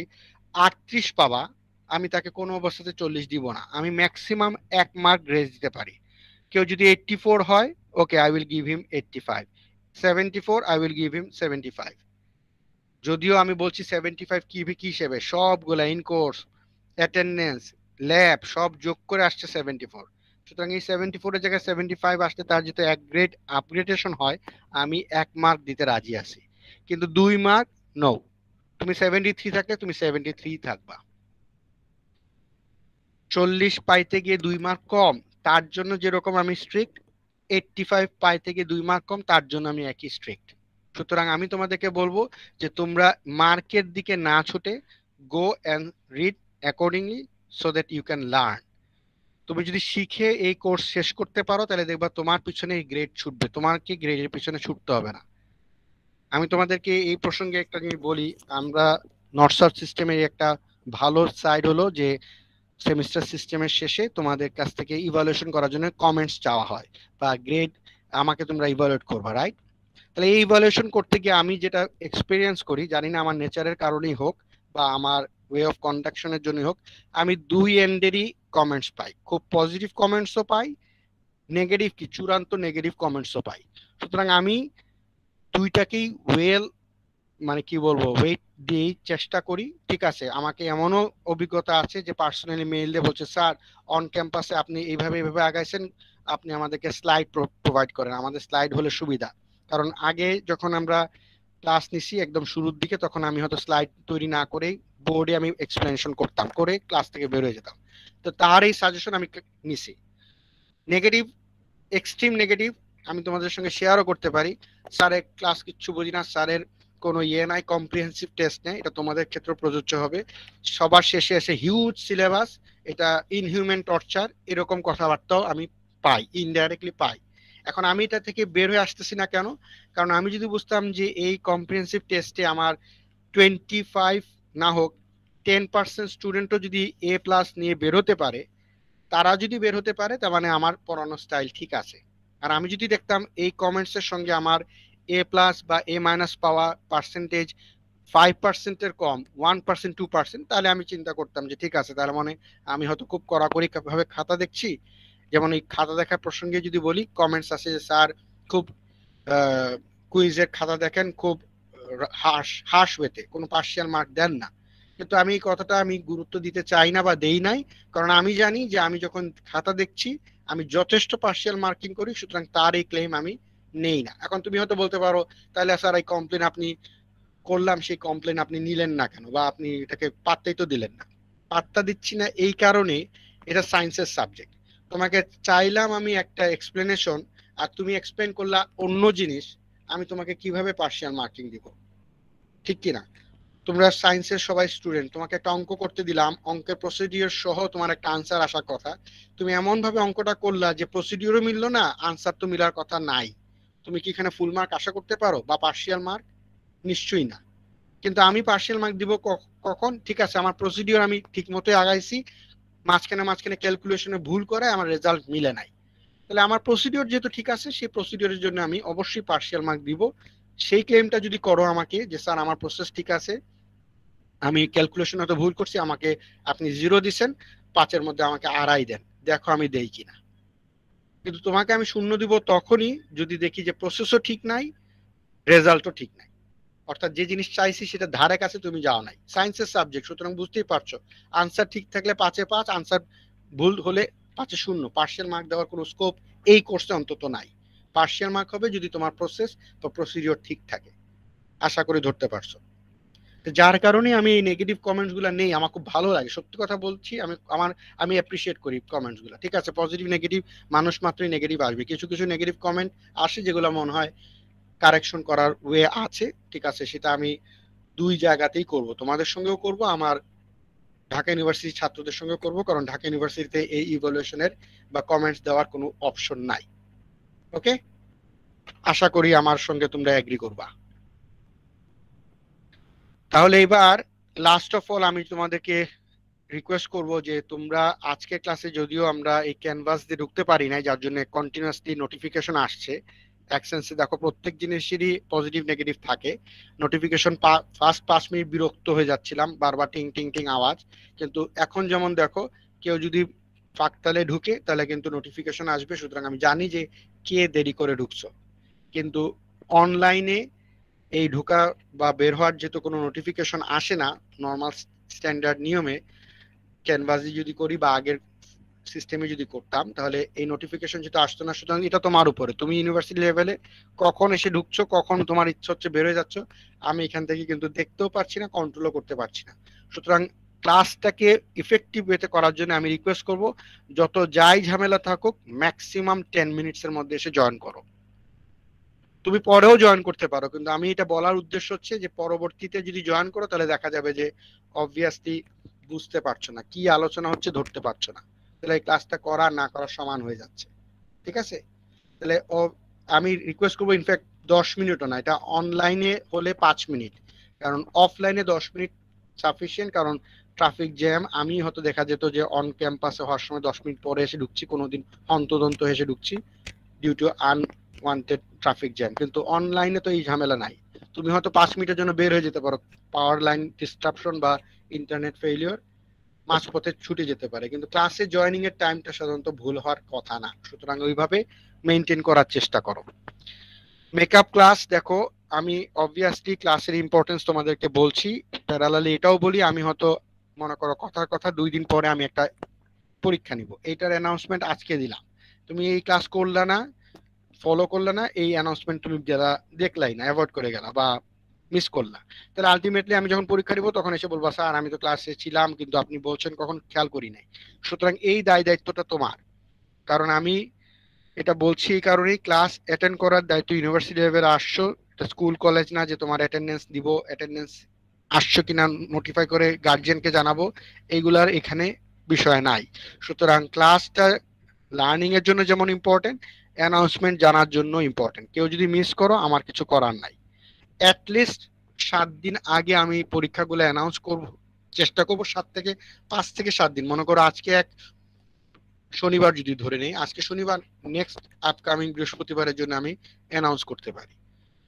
[SPEAKER 1] 38 পাবা, আমি তাকে কোনো অবস্থাতে 40 দিব না, আমি ম্যাক্সিমাম 1 মার্ক গ্রেস দিতে পারি। কেউ যদি 84 হয়, okay, I will give him 85, 74 I will give him 75। যদিও আমি বলছি 75 কি কি হিসেবে, সবগুলা ইন কোর্স অ্যাটেন্ডেন্স ল্যাব সব যোগ করে আসছে 74। সুতরাং এই 74 এর জায়গায় 75 আসলে তার যেহেতু 1 গ্রেড আপগ্রেডেশন হয়, আমি 1 মার্ক দিতে রাজি আছি। কিন্তু 2 মার্ক নো, তুমি 73 থাকলে তুমি 73 থাকবা। 40 পাইতে গিয়ে 2 মার্ক কম, তার জন্য যেরকম আমি স্ট্রিক্ট, 85 পাইতে গিয়ে 2 মার্ক কম, তার জন্য আমি একই স্ট্রিক্ট। সুতরাং আমি তোমাদেরকে বলবো যে তোমরা মার্কের দিকে না ছুটে go and read accordingly so that you can learn. তুমি যদি শিখে এই কোর্স শেষ করতে পারো তাহলে দেখবা তোমার পিছনে গ্রেড ছুটবে, তোমাকে গ্রেডের পিছনে ছুটতে হবে না। আমি তোমাদেরকে এই প্রসঙ্গে একটা জিনিস বলি, আমরা নর্থ সাউথ সিস্টেমের একটা ভালো সাইড হলো যে সেমিস্টার সিস্টেমের শেষে তোমাদের কাছ থেকে ইভালুয়েশন করার জন্য কমেন্টস চাওয়া হয় বা গ্রেড আমাকে তোমরা ইভালুয়েট করবা, রাইট? তাহলে এই ইভালুয়েশন করতে গিয়ে আমি যেটা এক্সপিরিয়েন্স করি, জানি না আমার নেচারের কারণেই হোক বা আমার ওয়ে অফ কন্ডাকশনের জন্যই হোক, আমি দুই এন্ডেরই কমেন্টস পাই, খুব পজিটিভ কমেন্টসও পাই, নেগেটিভ কি চূড়ান্ত নেগেটিভ কমেন্টসও পাই। সুতরাং আমি দুইটাকেই মানে কি বলবো ওয়েট দিয়েই চেষ্টা করি। ঠিক আছে, আমাকে এমনও অভিজ্ঞতা আছে যে পার্সোনালি মেইল দিয়ে বলছে স্যার অন ক্যাম্পাসে আপনি এইভাবে এইভাবে আগাইছেন, আপনি আমাদেরকে স্লাইড প্রোভাইড করেন, আমাদের স্লাইড হলে সুবিধা। কারণ আগে যখন আমরা ক্লাস নিছি একদম শুরুর দিকে, তখন আমি হয়তো স্লাইড তৈরি না করেই বোর্ডে আমি এক্সপ্লেনেশন করতাম, করে ক্লাস থেকে বের হয়ে যেতাম। তো তার এই সাজেশন আমি নিছি। নেগেটিভ, এক্সট্রিম নেগেটিভ আমি তোমাদের সঙ্গে শেয়ারও করতে পারি, স্যারের ক্লাস কিচ্ছু বুঝি না, স্যারের কোনো ইয়ে নাই, কম্প্রিহেন্সিভ টেস্ট নেই, এটা তোমাদের ক্ষেত্রে প্রযোজ্য হবে, সবার শেষে এসে হিউজ সিলেবাস, এটা ইনহিউম্যান টর্চার, এরকম কথাবার্তাও আমি পাই, ইনডাইরেক্টলি পাই। এখন আমি এটা থেকে বের হয়ে আসতেছি না কেন? কারণ আমি যদি বুঝতাম যে এই কম্প্রিহেন্সিভ টেস্টে আমার 25 না হোক 10% স্টুডেন্টও যদি A+ নিয়ে বের হতে পারে, তারা যদি বের হতে পারে, তার মানে আমার পড়ানোর স্টাইল ঠিক আছে। আর আমি যদি দেখতাম এই কমেন্টসের সঙ্গে আমার A+ বা A- পাওয়া পার্সেন্টেজ 5%-এর কম, 1% 2%, তাহলে আমি চিন্তা করতাম যে ঠিক আছে, তার মানে আমি হয়তো খুব কড়াকড়ি ভাবে খাতা দেখছি। যেমন এই খাতা দেখার প্রসঙ্গে যদি বলি, কমেন্টস আছে যে স্যার খুব কুইজের খাতা দেখেন, খুব হার্শ ওয়েতে, কোনো পার্শিয়াল মার্ক দেন না। কিন্তু আমি এই কথাটা আমি গুরুত্ব দিতে চাই না বা দেই নাই, কারণ আমি জানি যে আমি যখন খাতা দেখছি আমি যথেষ্ট পার্শিয়াল মার্কিং করি, সুতরাং তার এই ক্লেম আমি নেই না। এখন তুমি হয়তো বলতে পারো তাহলে স্যার এই কমপ্লেন আপনি করলাম, সেই কমপ্লেন আপনি নিলেন না কেন, বা আপনি এটাকে পাত্তাই তো দিলেন না। পাত্তা দিচ্ছি না এই কারণে, এটা সায়েন্সের সাবজেক্ট, তোমাকে চাইলাম আমি একটা এক্সপ্লেনেশন, আর তুমি এক্সপ্লেন করলা অন্য জিনিস, আমি তোমাকে কিভাবে পার্শিয়াল মার্কিং দিব? ঠিক কিনা? তোমরা সায়েন্সের সবাই স্টুডেন্ট, তোমাকে একটা অঙ্ক করতে দিলাম, অঙ্কের প্রসিডিওর সহ তোমার একটা আনসার আসার কথা, তুমি এমন ভাবে অঙ্কটা করলা যে প্রসিডিওরও মিললো না, আনসার তো মিলার কথা নাই, তুমি কি এখানে ফুল মার্ক আশা করতে পারো বা পার্শিয়াল মার্ক? নিশ্চয়ই না। কিন্তু আমি পার্শিয়াল মার্ক দিব কখন? ঠিক আছে, আমার প্রসিডিওর আমি ঠিক মতোই আগাইছি, মাঝখানে মাঝখানে ক্যালকুলেশনে ভুল করে আমার রেজাল্ট মিলে নাই, তাহলে আমার প্রসিডিওর যেহেতু ঠিক আছে, সেই প্রসিডিওরের জন্য আমি অবশ্যই পার্শিয়াল মার্ক দিব। সেই ক্লেমটা যদি করো আমাকে যে স্যার আমার প্রসেস ঠিক আছে, আমি ক্যালকুলেশন হয়তো ভুল করছি, আমাকে আপনি 0 দিচ্ছেন, 5-এর মধ্যে আমাকে 2.5 দেন, দেখো আমি দেই কিনা। কিন্তু তোমাকে আমি 0 দিব তখনই যদি দেখি যে প্রসেসও ঠিক নাই, রেজাল্টও ঠিক নাই, অর্থাৎ যে জিনিস চাইছি সেটা ধারে কাছে তুমি যাও নাই। সায়েন্সের সাবজেক্ট, সুতরাং বুঝতেই পারছো, আনসার ঠিক থাকলে 5-এ 5, আনসার ভুল হলে 5-এ 0, পার্শিয়াল মার্ক দেওয়ার কোনো স্কোপ এই কোর্সে অন্তত নাই। পার্শিয়াল মার্ক হবে যদি তোমার প্রসেস বা প্রসিডিওর ঠিক থাকে। আশা করি ধরতে পারছো। যার কারণে আমি এই নেগেটিভ কমেন্টস গুলো নেই, আমার খুব ভালো লাগে, সত্যি কথা বলছি, আমি অ্যাপ্রিসিয়েট করি কমেন্টস গুলো। ঠিক আছে, পজিটিভ নেগেটিভ মানুষ মাত্রই নেগেটিভ আসবে, কিছু কিছু নেগেটিভ কমেন্ট আসে যেগুলো মনে হয় কারেকশন করার ওয়ে আছে, ঠিক আছে, সেটা আমি দুই জায়গাতেই করব, তোমাদের সঙ্গেও করব, আমার ঢাকা ইউনিভার্সিটির ছাত্রদের সঙ্গে করব, কারণ ঢাকা ইউনিভার্সিটিতে এই ইভ্যালুয়েশনের বা কমেন্টস দেওয়ার কোনো অপশন নাই। ওকে, আশা করি আমার সঙ্গে তোমরা এগ্রি করবা। তাহলে এবার লাস্ট অফ অল আমি তোমাদেরকে রিকোয়েস্ট করব যে তোমরা আজকে ক্লাসে, যদিও আমরা এই ক্যানভাস দিয়ে ঢুকতে পারি নাই, যার জন্য কন্টিনিউয়াসলি নোটিফিকেশন আসছে। অ্যাকসেন্সে দেখো প্রত্যেক জিনিসেরই পজিটিভ নেগেটিভ থাকে। নোটিফিকেশন ফার্স্ট 5 মিনিট বিরক্ত হয়ে যাচ্ছিলাম, বারবার টিং টিং টিং আওয়াজ, কিন্তু এখন যেমন দেখো কেউ যদি ফাঁকতালে ঢুকে তাহলে কিন্তু নোটিফিকেশন আসবে, সুতরাং আমি জানি যে কে দেরি করে ঢুকছো। কিন্তু অনলাইনে এই ঢোকা বা বের হওয়ার যেহেতু কোনো নোটিফিকেশন আসে না নর্মাল স্ট্যান্ডার্ড নিয়মে, ক্যানভাসে যদি করি বা আগের সিস্টেমে যদি করতাম, তাহলে এই নোটিফিকেশন যেটা আসতো না। সুতরাং এটা তোমার উপরে, তুমি ইউনিভার্সিটি লেভেলে কখন এসে ঢুকছো, কখন তোমার ইচ্ছা হচ্ছে বের হয়ে যাচ্ছ, আমি এখান থেকে কিন্তু দেখতেও পারছি না, কন্ট্রোলও করতে পারছি না। সুতরাং ক্লাসটাকে ইফেক্টিভ ওয়েতে করার জন্য আমি রিকোয়েস্ট করব, যত যাই ঝামেলা থাকুক ম্যাক্সিমাম 10 মিনিটসের মধ্যে এসে জয়েন করো। তুমি পরেও জয়েন করতে পারো, কিন্তু আমি এটা বলার উদ্দেশ্য হচ্ছে যে পরবর্তীতে যদি জয়েন করো তাহলে দেখা যাবে যে অবভিয়াসলি বুঝতে পারছো না, কি আলোচনা হচ্ছে ধরতে পারছো না, তাহলে এই ক্লাসটা করা না করার সমান হয়ে যাচ্ছে। ঠিক আছে, তাহলে আমি রিকোয়েস্ট করবো, ইনফ্যাক্ট 10 মিনিটও না, এটা অনলাইনে হলে 5 মিনিট, কারণ অফলাইনে 10 মিনিট সাফিসিয়েন্ট, কারণ ট্রাফিক জ্যাম। আমি হয়তো দেখা যেত যে অন ক্যাম্পাসে হওয়ার সময় 10 মিনিট পরে এসে ঢুকছি, কোনোদিন হন্তদন্ত এসে ঢুকছি due to unwanted traffic jam, কিন্তু অনলাইনে তো এই ঝামেলা নাই। তুমি হয়তো 5 মিনিটের জন্য বের হয়ে যেতে পারো, পাওয়ার লাইন ডিস্ট্রাপশন বা ইন্টারনেট ফেইলিওর, মাঝপথে ছুটে যেতে পারে, কিন্তু ক্লাসে জয়েনিং এর টাইমটা সাধারণত ভুল হওয়ার কথা না। সুতরাং ওইভাবে মেনটেন করার চেষ্টা করো। মেকআপ ক্লাস দেখো, আমি অবভিয়াসলি ক্লাসের ইম্পর্টেন্স তোমাদেরকে বলছি, প্যারালালি এটাও বলি, আমি হয়তো মনে করো কথার কথা 2 দিন পরে আমি একটা পরীক্ষা নিব, এইটার অ্যানাউন্সমেন্ট আজকে দিলাম, তুমি এই ক্লাস করলে না, ফলো করলে না, এই অ্যানাউন্সমেন্ট তুমি যারা দেখলাই না, অ্যাভয়েড করে গেলা বা মিস করলা, তাহলে আলটিমেটলি আমি যখন পরীক্ষা দিব তখন এসে বলবো স্যার আমি তো ক্লাসে ছিলাম কিন্তু আপনি বলছেন কখন খেয়াল করি নাই। সুতরাং এই দায় দায়িত্বটা তোমার, কারণ আমি এটা বলছি এই কারণেই, ক্লাস অ্যাটেন্ড করার দায়িত্ব ইউনিভার্সিটি লেভেলে আসছো, এটা স্কুল কলেজ না যে তোমার অ্যাটেন্ডেন্স দিব, অ্যাটেন্ডেন্স আসছো কিনা নোটিফাই করে গার্জিয়ানকে জানাবো, এইগুলার এখানে বিষয় নাই। সুতরাং ক্লাসটা লার্নিং এর জন্য যেমন ইম্পর্টেন্ট, অ্যানাউন্সমেন্ট জানার জন্য ইম্পর্টেন্ট। কেউ যদি মিস করো আমার কিছু করার নাই, অ্যাটলিস্ট 7 দিন আগে আমি পরীক্ষাগুলো অ্যানাউন্স করব, চেষ্টা করব 5 থেকে 7 দিন। মনে করো আজকে এক শনিবার যদি ধরে নেই, আজকে শনিবার, নেক্সট আপকামিং বৃহস্পতিবারের জন্য আমি অ্যানাউন্স করতে পারি।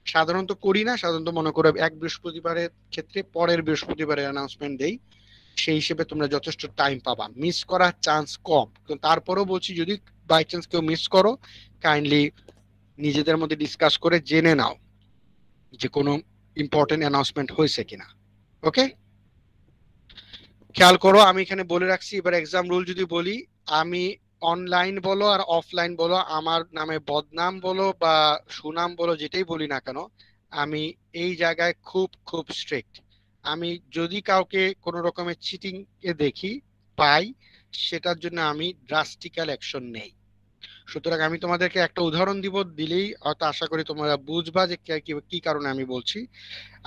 [SPEAKER 1] সাধারণত করি না, সাধারণত মনে করো এক বৃহস্পতিবারের ক্ষেত্রে পরের বৃহস্পতিবারে অ্যানাউন্সমেন্ট দেই, সেই হিসেবে তোমরা যথেষ্ট টাইম পাবা, মিস করার চান্স কম। কিন্তু তারপরেও বলছি যদি বাই চান্স কেউ মিস করো, কাইন্ডলি নিজেদের মধ্যে ডিসকাস করে জেনে নাও যে কোনো ইম্পর্টেন্ট অ্যানাউন্সমেন্ট হয়েছে কিনা। ওকে, খেয়াল করো আমি এখানে বলে রাখছি। এবার এক্সাম রুল যদি বলি, আমি অনলাইন বলো আর অফলাইন বলো, আমার নামে বদনাম বলো বা সুনাম বলো, যেটাই বলি না কেন, আমি এই জায়গায় খুব খুব স্ট্রিক্ট। আমি যদি কাউকে কোনো রকমের চিটিং এ দেখি পাই, সেটার জন্য আমি ড্রাস্টিক্যাল অ্যাকশন নেই। সুতরাং আমি তোমাদেরকে একটা উদাহরণ দিলেই হয়তো আশা করি তোমরা বুঝবা যে কি কারণে আমি বলছি।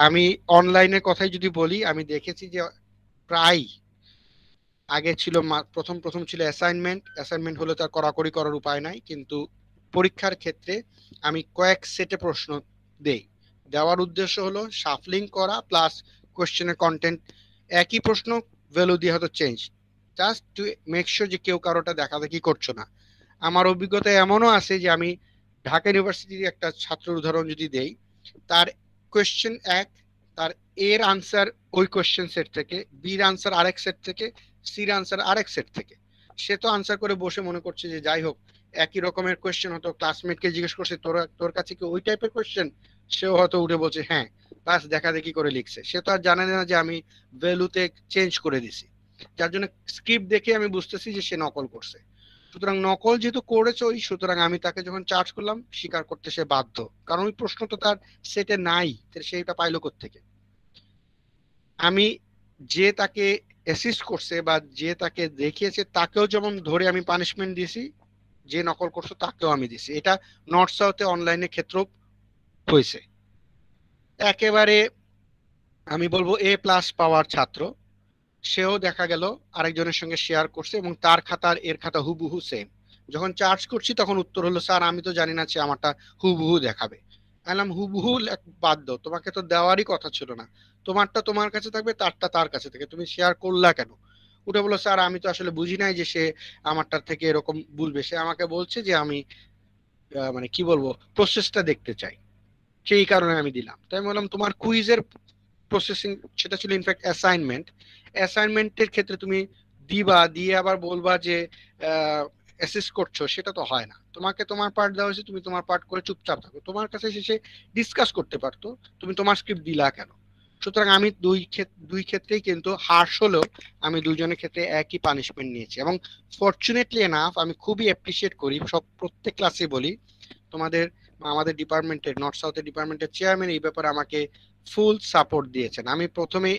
[SPEAKER 1] আমি অনলাইনের কথাই যদি বলি, আমি দেখেছি যে প্রায় আগে ছিল প্রথম প্রথম ছিল অ্যাসাইনমেন্ট হলে তার কড়াকড়ি করার উপায় নাই, কিন্তু পরীক্ষার ক্ষেত্রে আমি কয়েক সেটে প্রশ্ন দেই, দেওয়ার উদ্দেশ্য হলো শাফলিং করা প্লাস কোশ্চেনের কন্টেন্ট একই প্রশ্ন ভ্যালু দিয়ে হয়তো change, just to make sure যে কেউ কারোটা দেখাদেখি করছো না। আমার অভিজ্ঞতা এমনও আছে যে আমি ঢাকা ইউনিভার্সিটির একটা ছাত্রের উদাহরণ যদি দেই, তার কোয়েশ্চেন এক, তার এর আনসার ওই কোয়েশ্চেন সেট থেকে, বির আনসার আরেক সেট থেকে, সির আনসার আরেক সেট থেকে। সে তো আনসার করে বসে মনে করছে যে যাই হোক একই রকমের কোয়েশ্চেন, হয়তো ক্লাসমেটকে জিজ্ঞেস করছে তোর কাছে কি ওই টাইপের কোয়েশ্চেন, সেও হয়তো উঠে বলছে হ্যাঁ, বাস দেখা দেখি করে লিখছে। সে তো আর জানে না যে আমি ভ্যালুতে চেঞ্জ করে দিছি, যার জন্য স্ক্রিপ্ট দেখে আমি বুঝতেছি যে সে নকল করছে। সুতরাং নকল যেহেতু করেছে ওই, সুতরাং আমি তাকে যখন চার্জ করলাম স্বীকার করতে সে বাধ্য, কারণ ওই প্রশ্ন তো তার সেটে নাই, সেটা পাইলো কোত্থেকে। আমি যে তাকে অ্যাসিস্ট করছে বা যে তাকে দেখিয়েছে তাকেও যেমন ধরে আমি পানিশমেন্ট দিয়েছি, যে নকল করছে তাকেও আমি দিছি। এটা নর্থ সাউথে অনলাইনের ক্ষেত্রেও হয়েছে। একেবারে আমি বলবো A+ পাওয়ার ছাত্র, সেও দেখা গেল আরেকজনের সঙ্গে শেয়ার করছে এবং তার খাতার এর খাতা হুবহু সেম। যখন চার্জ করছি তখন উত্তর হলো, স্যার আমি তো জানি না যে আমারটা হুবহু দেখাবে। বললাম হুবহু বাদ দাও, তোমাকে তো দেওয়ারই কথা ছিল না, তোমারটা তোমার কাছে থাকবে, তারটা তার কাছে থেকে, তুমি শেয়ার করলা কেন? উঠে বললো, স্যার আমি তো আসলে বুঝি নাই যে সে আমারটার থেকে এরকম বুঝবে, সে আমাকে বলছে যে আমি মানে কি বলবো, প্রসেসটা দেখতে চাই, সেই কারণে আমি দিলাম। তাই আমি বললাম তোমার কুইজের প্রসেসিং, সেটা ছিল ইনফ্যাক্ট অ্যাসাইনমেন্ট, অ্যাসাইনমেন্টের ক্ষেত্রে তুমি দিবা, দিয়ে আবার বলবা যে অ্যাসিস্ট করছো, সেটা তো হয় না। তোমাকে তোমার পার্ট দেওয়া হয়েছে, তুমি তোমার পার্ট করে চুপচাপ থাকো, তোমার কাছে শেষে ডিসকাস করতে পারতো, তুমি তোমার স্ক্রিপ্ট দিলা কেন? সুতরাং আমি দুই ক্ষেত্রেই কিন্তু হার্শ হলেও আমি দুইজনের ক্ষেত্রে একই পানিশমেন্ট নিয়েছি। এবং ফরচুনেটলি এনাফ আমি খুবই অ্যাপ্রিসিয়েট করি, প্রত্যেক ক্লাসে বলি, তোমাদের আমাদের ডিপার্টমেন্টের, নর্থ সাউথের ডিপার্টমেন্টের চেয়ারম্যান এই ব্যাপারে আমাকে ফুল সাপোর্ট দিয়েছেন। আমি প্রথমে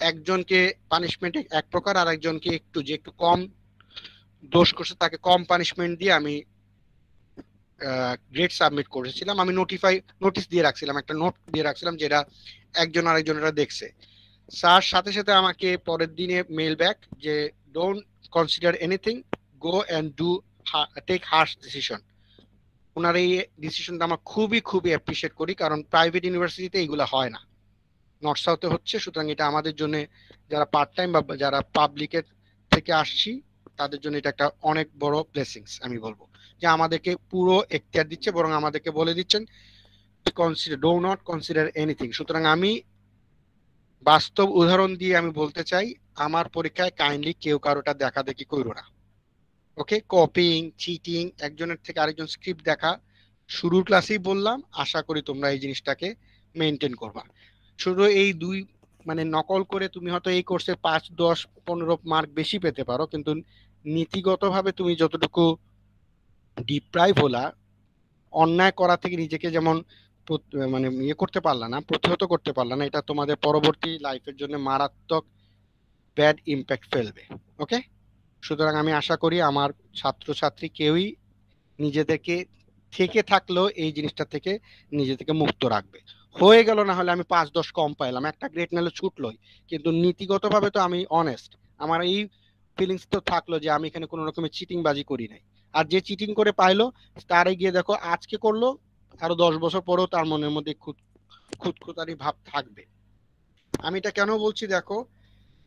[SPEAKER 1] একজনকে পানিশমেন্ট এক প্রকার, আর একজনকে একটু যে একটু কম দোষ করছে তাকে কম পানিশমেন্ট দিয়ে আমি গ্রেড সাবমিট করেছিলাম। আমি নোটিশ দিয়ে রাখছিলাম, একটা নোট দিয়ে রাখছিলাম, যেটা একজন আরেকজনেরা দেখছে। স্যার সাথে সাথে আমাকে পরের দিনে মেল ব্যাক যে don't consider anything, go and do take harsh decision. ওনার এই ডিসিশনটা আমরা খুবই খুবই অ্যাপ্রিসিয়েট করি, কারণ প্রাইভেট ইউনিভার্সিটিতে এইগুলো হয় না, নর্থ সাউথে হচ্ছে। সুতরাং এটা আমাদের জন্য, যারা পার্ট টাইম বা যারা পাবলিকের থেকে আসছি, তাদের জন্য এটা একটা অনেক বড় ব্লেসিংস আমি বলবো, যে আমাদেরকে পুরো এখতিয়ার দিচ্ছে, বরং আমাদেরকে বলে দিচ্ছেন consider, do not consider anything. সুতরাং আমি বাস্তব উদাহরণ দিয়ে আমি বলতে চাই, আমার পরীক্ষায় কাইন্ডলি কেউ কারোটা দেখা দেখি করো না। ওকে, কপিং, চিটিং, একজনের থেকে আরেকজন স্ক্রিপ্ট দেখা, শুরুর ক্লাসেই বললাম, আশা করি তোমরা এই জিনিসটাকে মেনটেন করবা। শুধু এই দুই, মানে নকল করে তুমি হয়তো এই কোর্সে 5, 10, 15 মার্ক বেশি পেতে পারো, কিন্তু নীতিগতভাবে তুমি যতটুকু ডিপ্রাইভ হলা, অন্যায় করা থেকে নিজেকে যেমন মানে ইয়ে করতে পারলা না, প্রতিহত করতে পারলা না, এটা তোমাদের পরবর্তী লাইফের জন্য মারাত্মক ব্যাড ইম্প্যাক্ট ফেলবে। ওকে, সুতরাং আমি আশা করি আমার ছাত্রছাত্রী কেউই নিজেদেরকে থেকে থাকলেও এই জিনিসটা থেকে নিজেদেরকে মুক্ত রাখবে। হয়ে গেল না হলে আমি 5, 10 কম পাইলাম, একটা গ্রেড নাহলে ছুটলোই, কিন্তু নীতিগতভাবে তো আমি অনেস্ট, আমার এই ফিলিংস তো থাকলো যে আমি এখানে কোনো রকমের চিটিং বাজি করি নাই। আর যে চিটিং করে পাইলো, তারে গিয়ে দেখো আজকে করলো, আরো 10 বছর পরেও তার মনের মধ্যে খুঁতখুঁতারি ভাব থাকবে। আমি এটা কেন বলছি দেখো,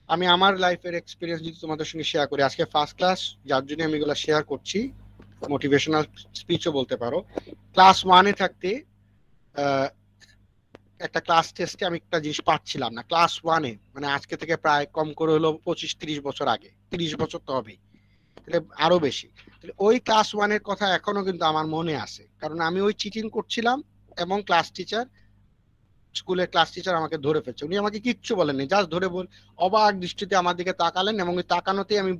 [SPEAKER 1] আমি আমার লাইফের এক্সপিরিয়েন্স যদি তোমাদের সঙ্গে শেয়ার করি, আজকে ফার্স্ট ক্লাস, যার জন্য আমি এগুলো শেয়ার করছি, মোটিভেশনাল স্পিচও বলতে পারো। ক্লাস 1-এ থাকতে একটা ক্লাস টেস্টে আমি একটা জিনিস পাচ্ছিলাম না, ক্লাস 1-এ, মানে আজকে থেকে প্রায় কম করে হলো 25-30 বছর আগে, 30 বছর তো হবেই, তাহলে আরো বেশি। তাহলে ওই ক্লাস 1-এর কথা এখনো কিন্তু আমার মনে আছে, কারণ আমি ওই চিটিং করছিলাম এবং স্কুলের ক্লাস টিচার আমাকে ধরে ফেলছে। উনি আমাকে কিচ্ছু বলেননি, জাস্ট ধরে অবাক দৃষ্টিতে আমার দিকে তাকালেন, এবং ওই তাকানোতেই আমি,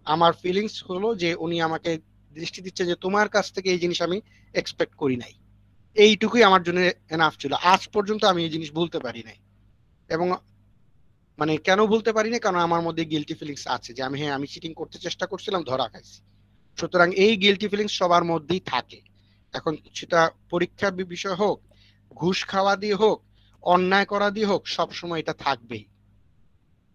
[SPEAKER 1] আমার ফিলিংস হলো যে উনি আমাকে দৃষ্টি দিচ্ছে যে তোমার কাছ থেকে এই জিনিস আমি এক্সপেক্ট করি নাই। এইটুকুই আমার জন্য এনাফ ছিল। আজ পর্যন্ত আমি এই জিনিস ভুলতে পারি নাই। এবং মানে কেন ভুলতে পারি না, কারণ আমার মধ্যে গিলটি ফিলিংস আছে যে আমি চিটিং করতে চেষ্টা করছিলাম, ধরা খাইছি। সুতরাং এই গিলটি ফিলিংস সবার মধ্যেই থাকে। এখন সেটা পরীক্ষার বিষয় হোক, ঘুষ খাওয়া দিয়ে হোক, অন্যায় করা দিয়ে হোক, সবসময় এটা থাকবেই।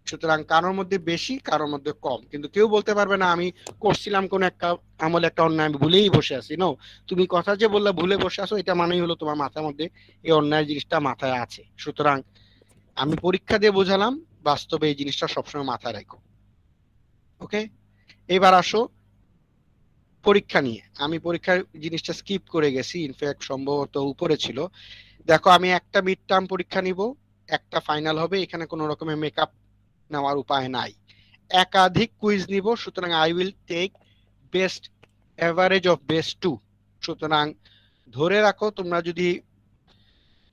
[SPEAKER 1] সুতরাং কারোর মধ্যে বেশি, কারোর মধ্যে কম, কিন্তু কেউ বলতে পারবে না আমি করছিলাম কোন একটা আমলে একটা অন্যায়, আমি ভুলেই বসে আছি। নো, তুমি কথা যে বললা ভুলে বসে আছো, এটা মানেই হলো তোমার মাথার মধ্যে এই অন্যায় জিনিসটা মাথায় আছে। সুতরাং আমি পরীক্ষা দিয়ে বোঝালাম, বাস্তবে এই জিনিসটা সবসময় মাথায় রাখো। ওকে, এবার আসো পরীক্ষা নিয়ে। আমি পরীক্ষার জিনিসটা স্কিপ করে গেছি, ইনফ্যাক্ট সম্ভবত উপরে ছিল। দেখো আমি একটা মিড টার্ম পরীক্ষা নিব, একটা ফাইনাল হবে, এখানে কোনো রকমের মেকআপ নেওয়ার উপায় নাই। একাধিক কুইজ নিব, সুতরাং I will take best average of best 2। সুতরাং ধরে রাখো তোমরা যদি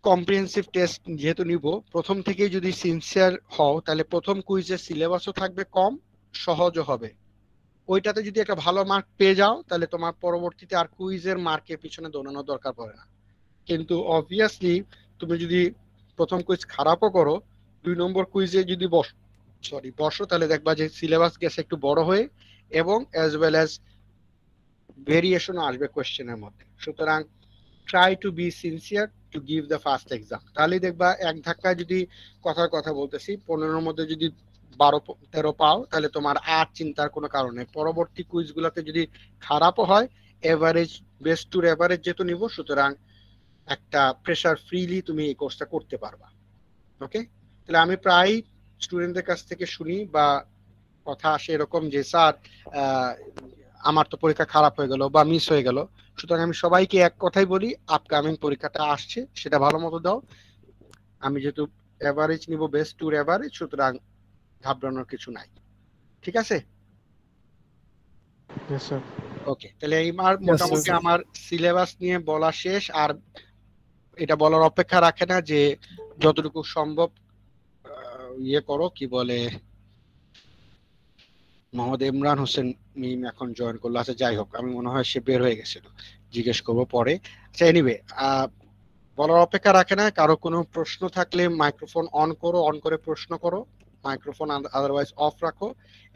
[SPEAKER 1] কম্প্রিহেন্সিভ টেস্ট যেহেতু নিব, প্রথম থেকেই যদি সিনসিয়ার হও, তাহলে প্রথম কুইজের সিলেবাসও থাকবে কম, সহজও হবে। ওইটাতে যদি একটা ভালো মার্ক পেয়ে যাও, তাহলে তোমার পরবর্তীতে আর কুইজের মার্কের পিছনে দৌড়ানোর দরকার পড়ে না। কিন্তু অবভিয়াসলি তুমি যদি প্রথম কুইজ খারাপও করো, 2 নম্বর কুইজে যদি বসো, তাহলে দেখবা যে সিলেবাস গেছে একটু বড় হয়ে, এবং অ্যাজ ওয়েল অ্যাজ ভেরিয়েশনও আসবে কোয়েশ্চেনের মধ্যে। সুতরাং try to be sincere to give the first exam. তাহলেই দেখবা এক ধাক্কায়, যদি কথার কথা বলতেছি, 15-র মধ্যে যদি 12-13 পাও তাহলে তোমার আর চিন্তার কোনো কারণ নেই। পরবর্তী কুইজগুলোতে যদি খারাপও হয়, এভারেজ বেস্ট টু এভারেজ যেহেতু নিব, সুতরাং একটা প্রেসার ফ্রিলি তুমি এই কোর্সটা করতে পারবা। ওকে, তাহলে আমি প্রায় স্টুডেন্টদের কাছ থেকে শুনি বা কথা আসে এরকম যে স্যার আমার তো পরীক্ষা খারাপ হয়ে গেল বা মিস হয়ে গেল, সুতরাং আমি সবাইকে এক কথাই বলি, আপকামিং পরীক্ষাটা আসছে সেটা ভালো মতো দাও। আমি যেহেতু এভারেজ নিব বেস্ট টু এভারেজ, সুতরাং ঘাবড়ানোর কিছু নাই। ঠিক আছে?
[SPEAKER 3] Yes, sir.
[SPEAKER 1] ওকে, তাহলে এইবার
[SPEAKER 2] Yes,
[SPEAKER 1] মোটামুটি
[SPEAKER 2] sir.
[SPEAKER 1] আমার সিলেবাস নিয়ে বলা শেষ। আর এটা বলার অপেক্ষা রাখে না যে যতটুকু সম্ভব ইয়ে করো, কি বলে, মোহাম্মদ ইমরান হোসেন মিম এখন জয়েন করলো। আচ্ছা যাই হোক, আমি মনে হয় সে বের হয়ে গেছিল, জিজ্ঞেস করবো পরে। আচ্ছা এনিওয়ে, বলার অপেক্ষা রাখে না, কারো কোনো প্রশ্ন থাকলে মাইক্রোফোন অন করো, অন করে প্রশ্ন করো, মাইক্রোফোন আদারওয়াইজ অফ রাখো।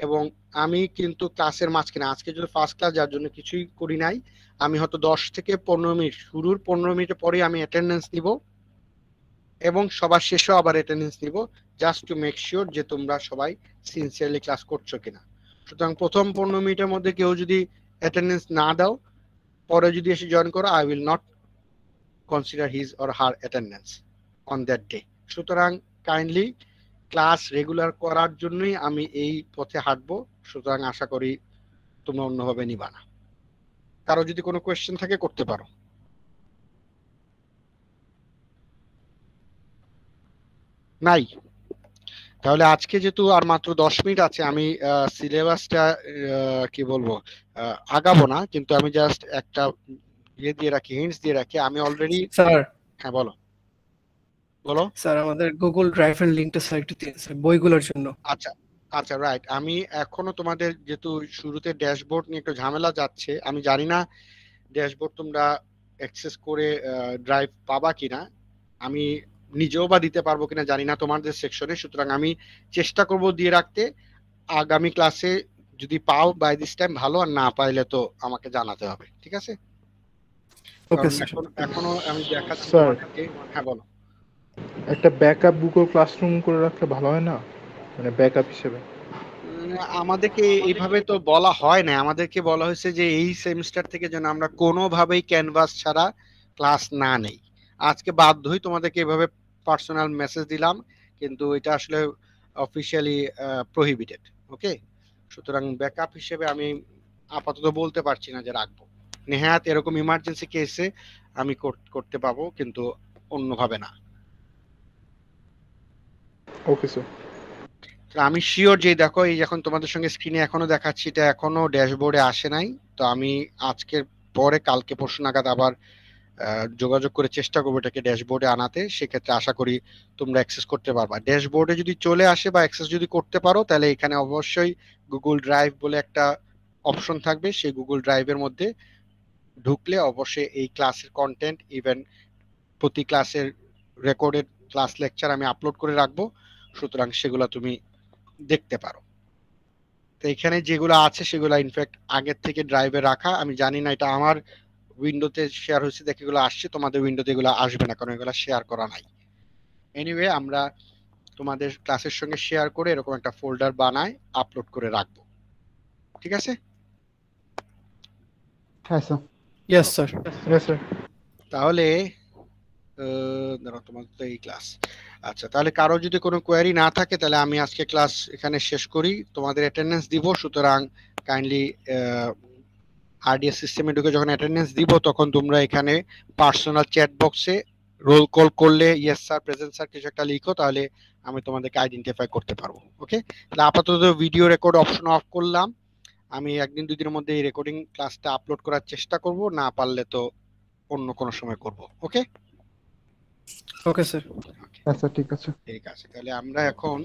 [SPEAKER 1] এবং আমি কিন্তু ক্লাসের মাঝখানে, আজকে যদি ফার্স্ট ক্লাস যার জন্য কিছুই করি নাই, আমি হয়তো 10 থেকে 15 মিনিট, শুরুর 15 মিনিটের পরে আমি অ্যাটেন্ডেন্স নিব এবং সবার শেষেও আবার অ্যাটেন্ডেন্স নিব, জাস্ট টু মেক শিওর যে তোমরা সবাই সিনসিয়ারলি ক্লাস করছো কিনা। সুতরাং প্রথম 15 মিনিটের মধ্যে কেউ যদি অ্যাটেন্ডেন্স না দাও, পরে যদি এসে জয়েন করো, I will not consider his or her attendance on that day. সুতরাং কাইন্ডলি ক্লাস রেগুলার করার জন্যই আমি এই পথে হাঁটবো, সুতরাং আশা করি তোমরা অন্যভাবে নিবা না। কারো যদি কোনো কোয়েশ্চেন থাকে করতে পারো। নাই? তাহলে আজকে যেহেতু আর মাত্র 10 মিনিট আছে, আমি সিলেবাসটা কি বলবো আগাবো না, কিন্তু আমি জাস্ট একটা ইয়ে দিয়ে রাখি, হিন্টস দিয়ে রাখি। আমি অলরেডি,
[SPEAKER 2] স্যার,
[SPEAKER 1] হ্যাঁ বলো বলো।
[SPEAKER 2] স্যার আমাদের গুগল ড্রাইভের লিংকটা স্যার একটু দিন স্যার, বইগুলোর জন্য।
[SPEAKER 1] আচ্ছা আচ্ছা, রাইট। আমি এখনো তোমাদের যেহেতু শুরুতে ড্যাশবোর্ড নিয়ে একটু ঝামেলা যাচ্ছে, আমি জানি না ড্যাশবোর্ড তোমরা অ্যাক্সেস করে ড্রাইভ পাবা কিনা, আমি নিজেও বা দিতে পারবো কিনা জানি না তোমাদের সেকশনে। সুতরাং আমি চেষ্টা করব দিয়ে রাখতে। আগামী ক্লাসে যদি পাও বাই দিস টাইম ভালো, আর না পাইলে তো আমাকে জানাতে হবে। ঠিক আছে?
[SPEAKER 2] ওকে
[SPEAKER 1] কারণ
[SPEAKER 2] স্যার।
[SPEAKER 1] এখনো আমি দেখাচ্ছি
[SPEAKER 3] স্যার,
[SPEAKER 1] তোমাদেরকে। হ্যাঁ বলো।
[SPEAKER 3] একটা ব্যাকআপ গুগল ক্লাসরুম করে রাখলে ভালো হয় না, মানে ব্যাকআপ হিসেবে?
[SPEAKER 1] আমাদেরকে এইভাবে তো বলা হয় না, আমাদেরকে বলা হয়েছে যে এই সেমিস্টার থেকে যেন আমরা কোনোভাবেই ক্যানভাস ছাড়া ক্লাস না নেই। আজকে বাধ্যই তোমাদেরকে এভাবে পার্সোনাল মেসেজ দিলাম, কিন্তু এটা আসলে অফিসিয়ালি প্রহিবিটেড। ওকে, সুতরাং ব্যাকআপ হিসেবে আমি আপাতত বলতে পারছি না যে রাখবো। নেহাত এরকম ইমার্জেন্সি কেসে আমি করতে পাবো, কিন্তু অন্যভাবে না।
[SPEAKER 3] Okay sir.
[SPEAKER 1] আমি শিওর যে দেখো, এই যখন তোমাদের সঙ্গে স্ক্রিনে এখনো দেখাচ্ছি, এটা এখনো ড্যাশবোর্ডে আসে নাই। তো আমি আজকের পরে কালকে পরশু নাগাদ আবার যোগাযোগ করে চেষ্টা করবো এটাকে ড্যাশবোর্ডে আনাতে। সেক্ষেত্রে আশা করি তোমরা অ্যাক্সেস করতে পারবা। ড্যাশবোর্ডে যদি চলে আসে বা অ্যাক্সেস যদি করতে পারো, তাহলে এখানে অবশ্যই গুগল ড্রাইভ বলে একটা অপশন থাকবে। সেই গুগল ড্রাইভের মধ্যে ঢুকলে অবশ্যই এই ক্লাসের কন্টেন্ট, ইভেন প্রতি ক্লাসের রেকর্ডেড ক্লাস লেকচার আমি আপলোড করে রাখবো, সুতরাং সেগুলো তুমি দেখতে পারো। তো এখানে যেগুলো আছে সেগুলো ইনফ্যাক্ট আগের থেকে ড্রাইভে রাখা। আমি জানি না এটা আমার উইন্ডোতে শেয়ার হয়েছে দেখে এগুলো আসছে, তোমাদের উইন্ডোতে এগুলো আসবে না, কারণ এগুলো শেয়ার করা নাই। এনিওয়ে, আমরা তোমাদের ক্লাসের সঙ্গে শেয়ার করে এরকম একটা ফোল্ডার বানায় আপলোড করে রাখবো। ঠিক আছে?
[SPEAKER 3] হ্যাঁ স্যার।
[SPEAKER 2] Yes sir.
[SPEAKER 3] হ্যাঁ স্যার।
[SPEAKER 1] তাহলে দাঁড়াও, তোমার তো এই ক্লাস। আচ্ছা, তাহলে কারো যদি কোনো কোয়ারি না থাকে, তাহলে আমি আজকে ক্লাস এখানে শেষ করি। তোমাদের অ্যাটেন্ডেন্স দিব, সুতরাং কাইন্ডলি আরডিএস সিস্টেমে ঢুকে যখন অ্যাটেন্ডেন্স দিব, তখন তোমরা এখানে পার্সোনাল চ্যাট বক্সে রোল কল করলে ইয়েস স্যার, প্রেজেন্ট স্যার কিছু একটা লিখো, তাহলে আমি তোমাদেরকে আইডেন্টিফাই করতে পারবো। ওকে, তাহলে আপাতত ভিডিও রেকর্ড অপশন অফ করলাম। আমি একদিন দুই দিনের মধ্যে এই রেকর্ডিং ক্লাসটা আপলোড করার চেষ্টা করব, না পারলে তো অন্য কোনো সময় করব। ওকে
[SPEAKER 2] ওকে স্যার।
[SPEAKER 3] আচ্ছা ঠিক আছে।
[SPEAKER 1] ঠিক আছে, তাহলে আমরা এখন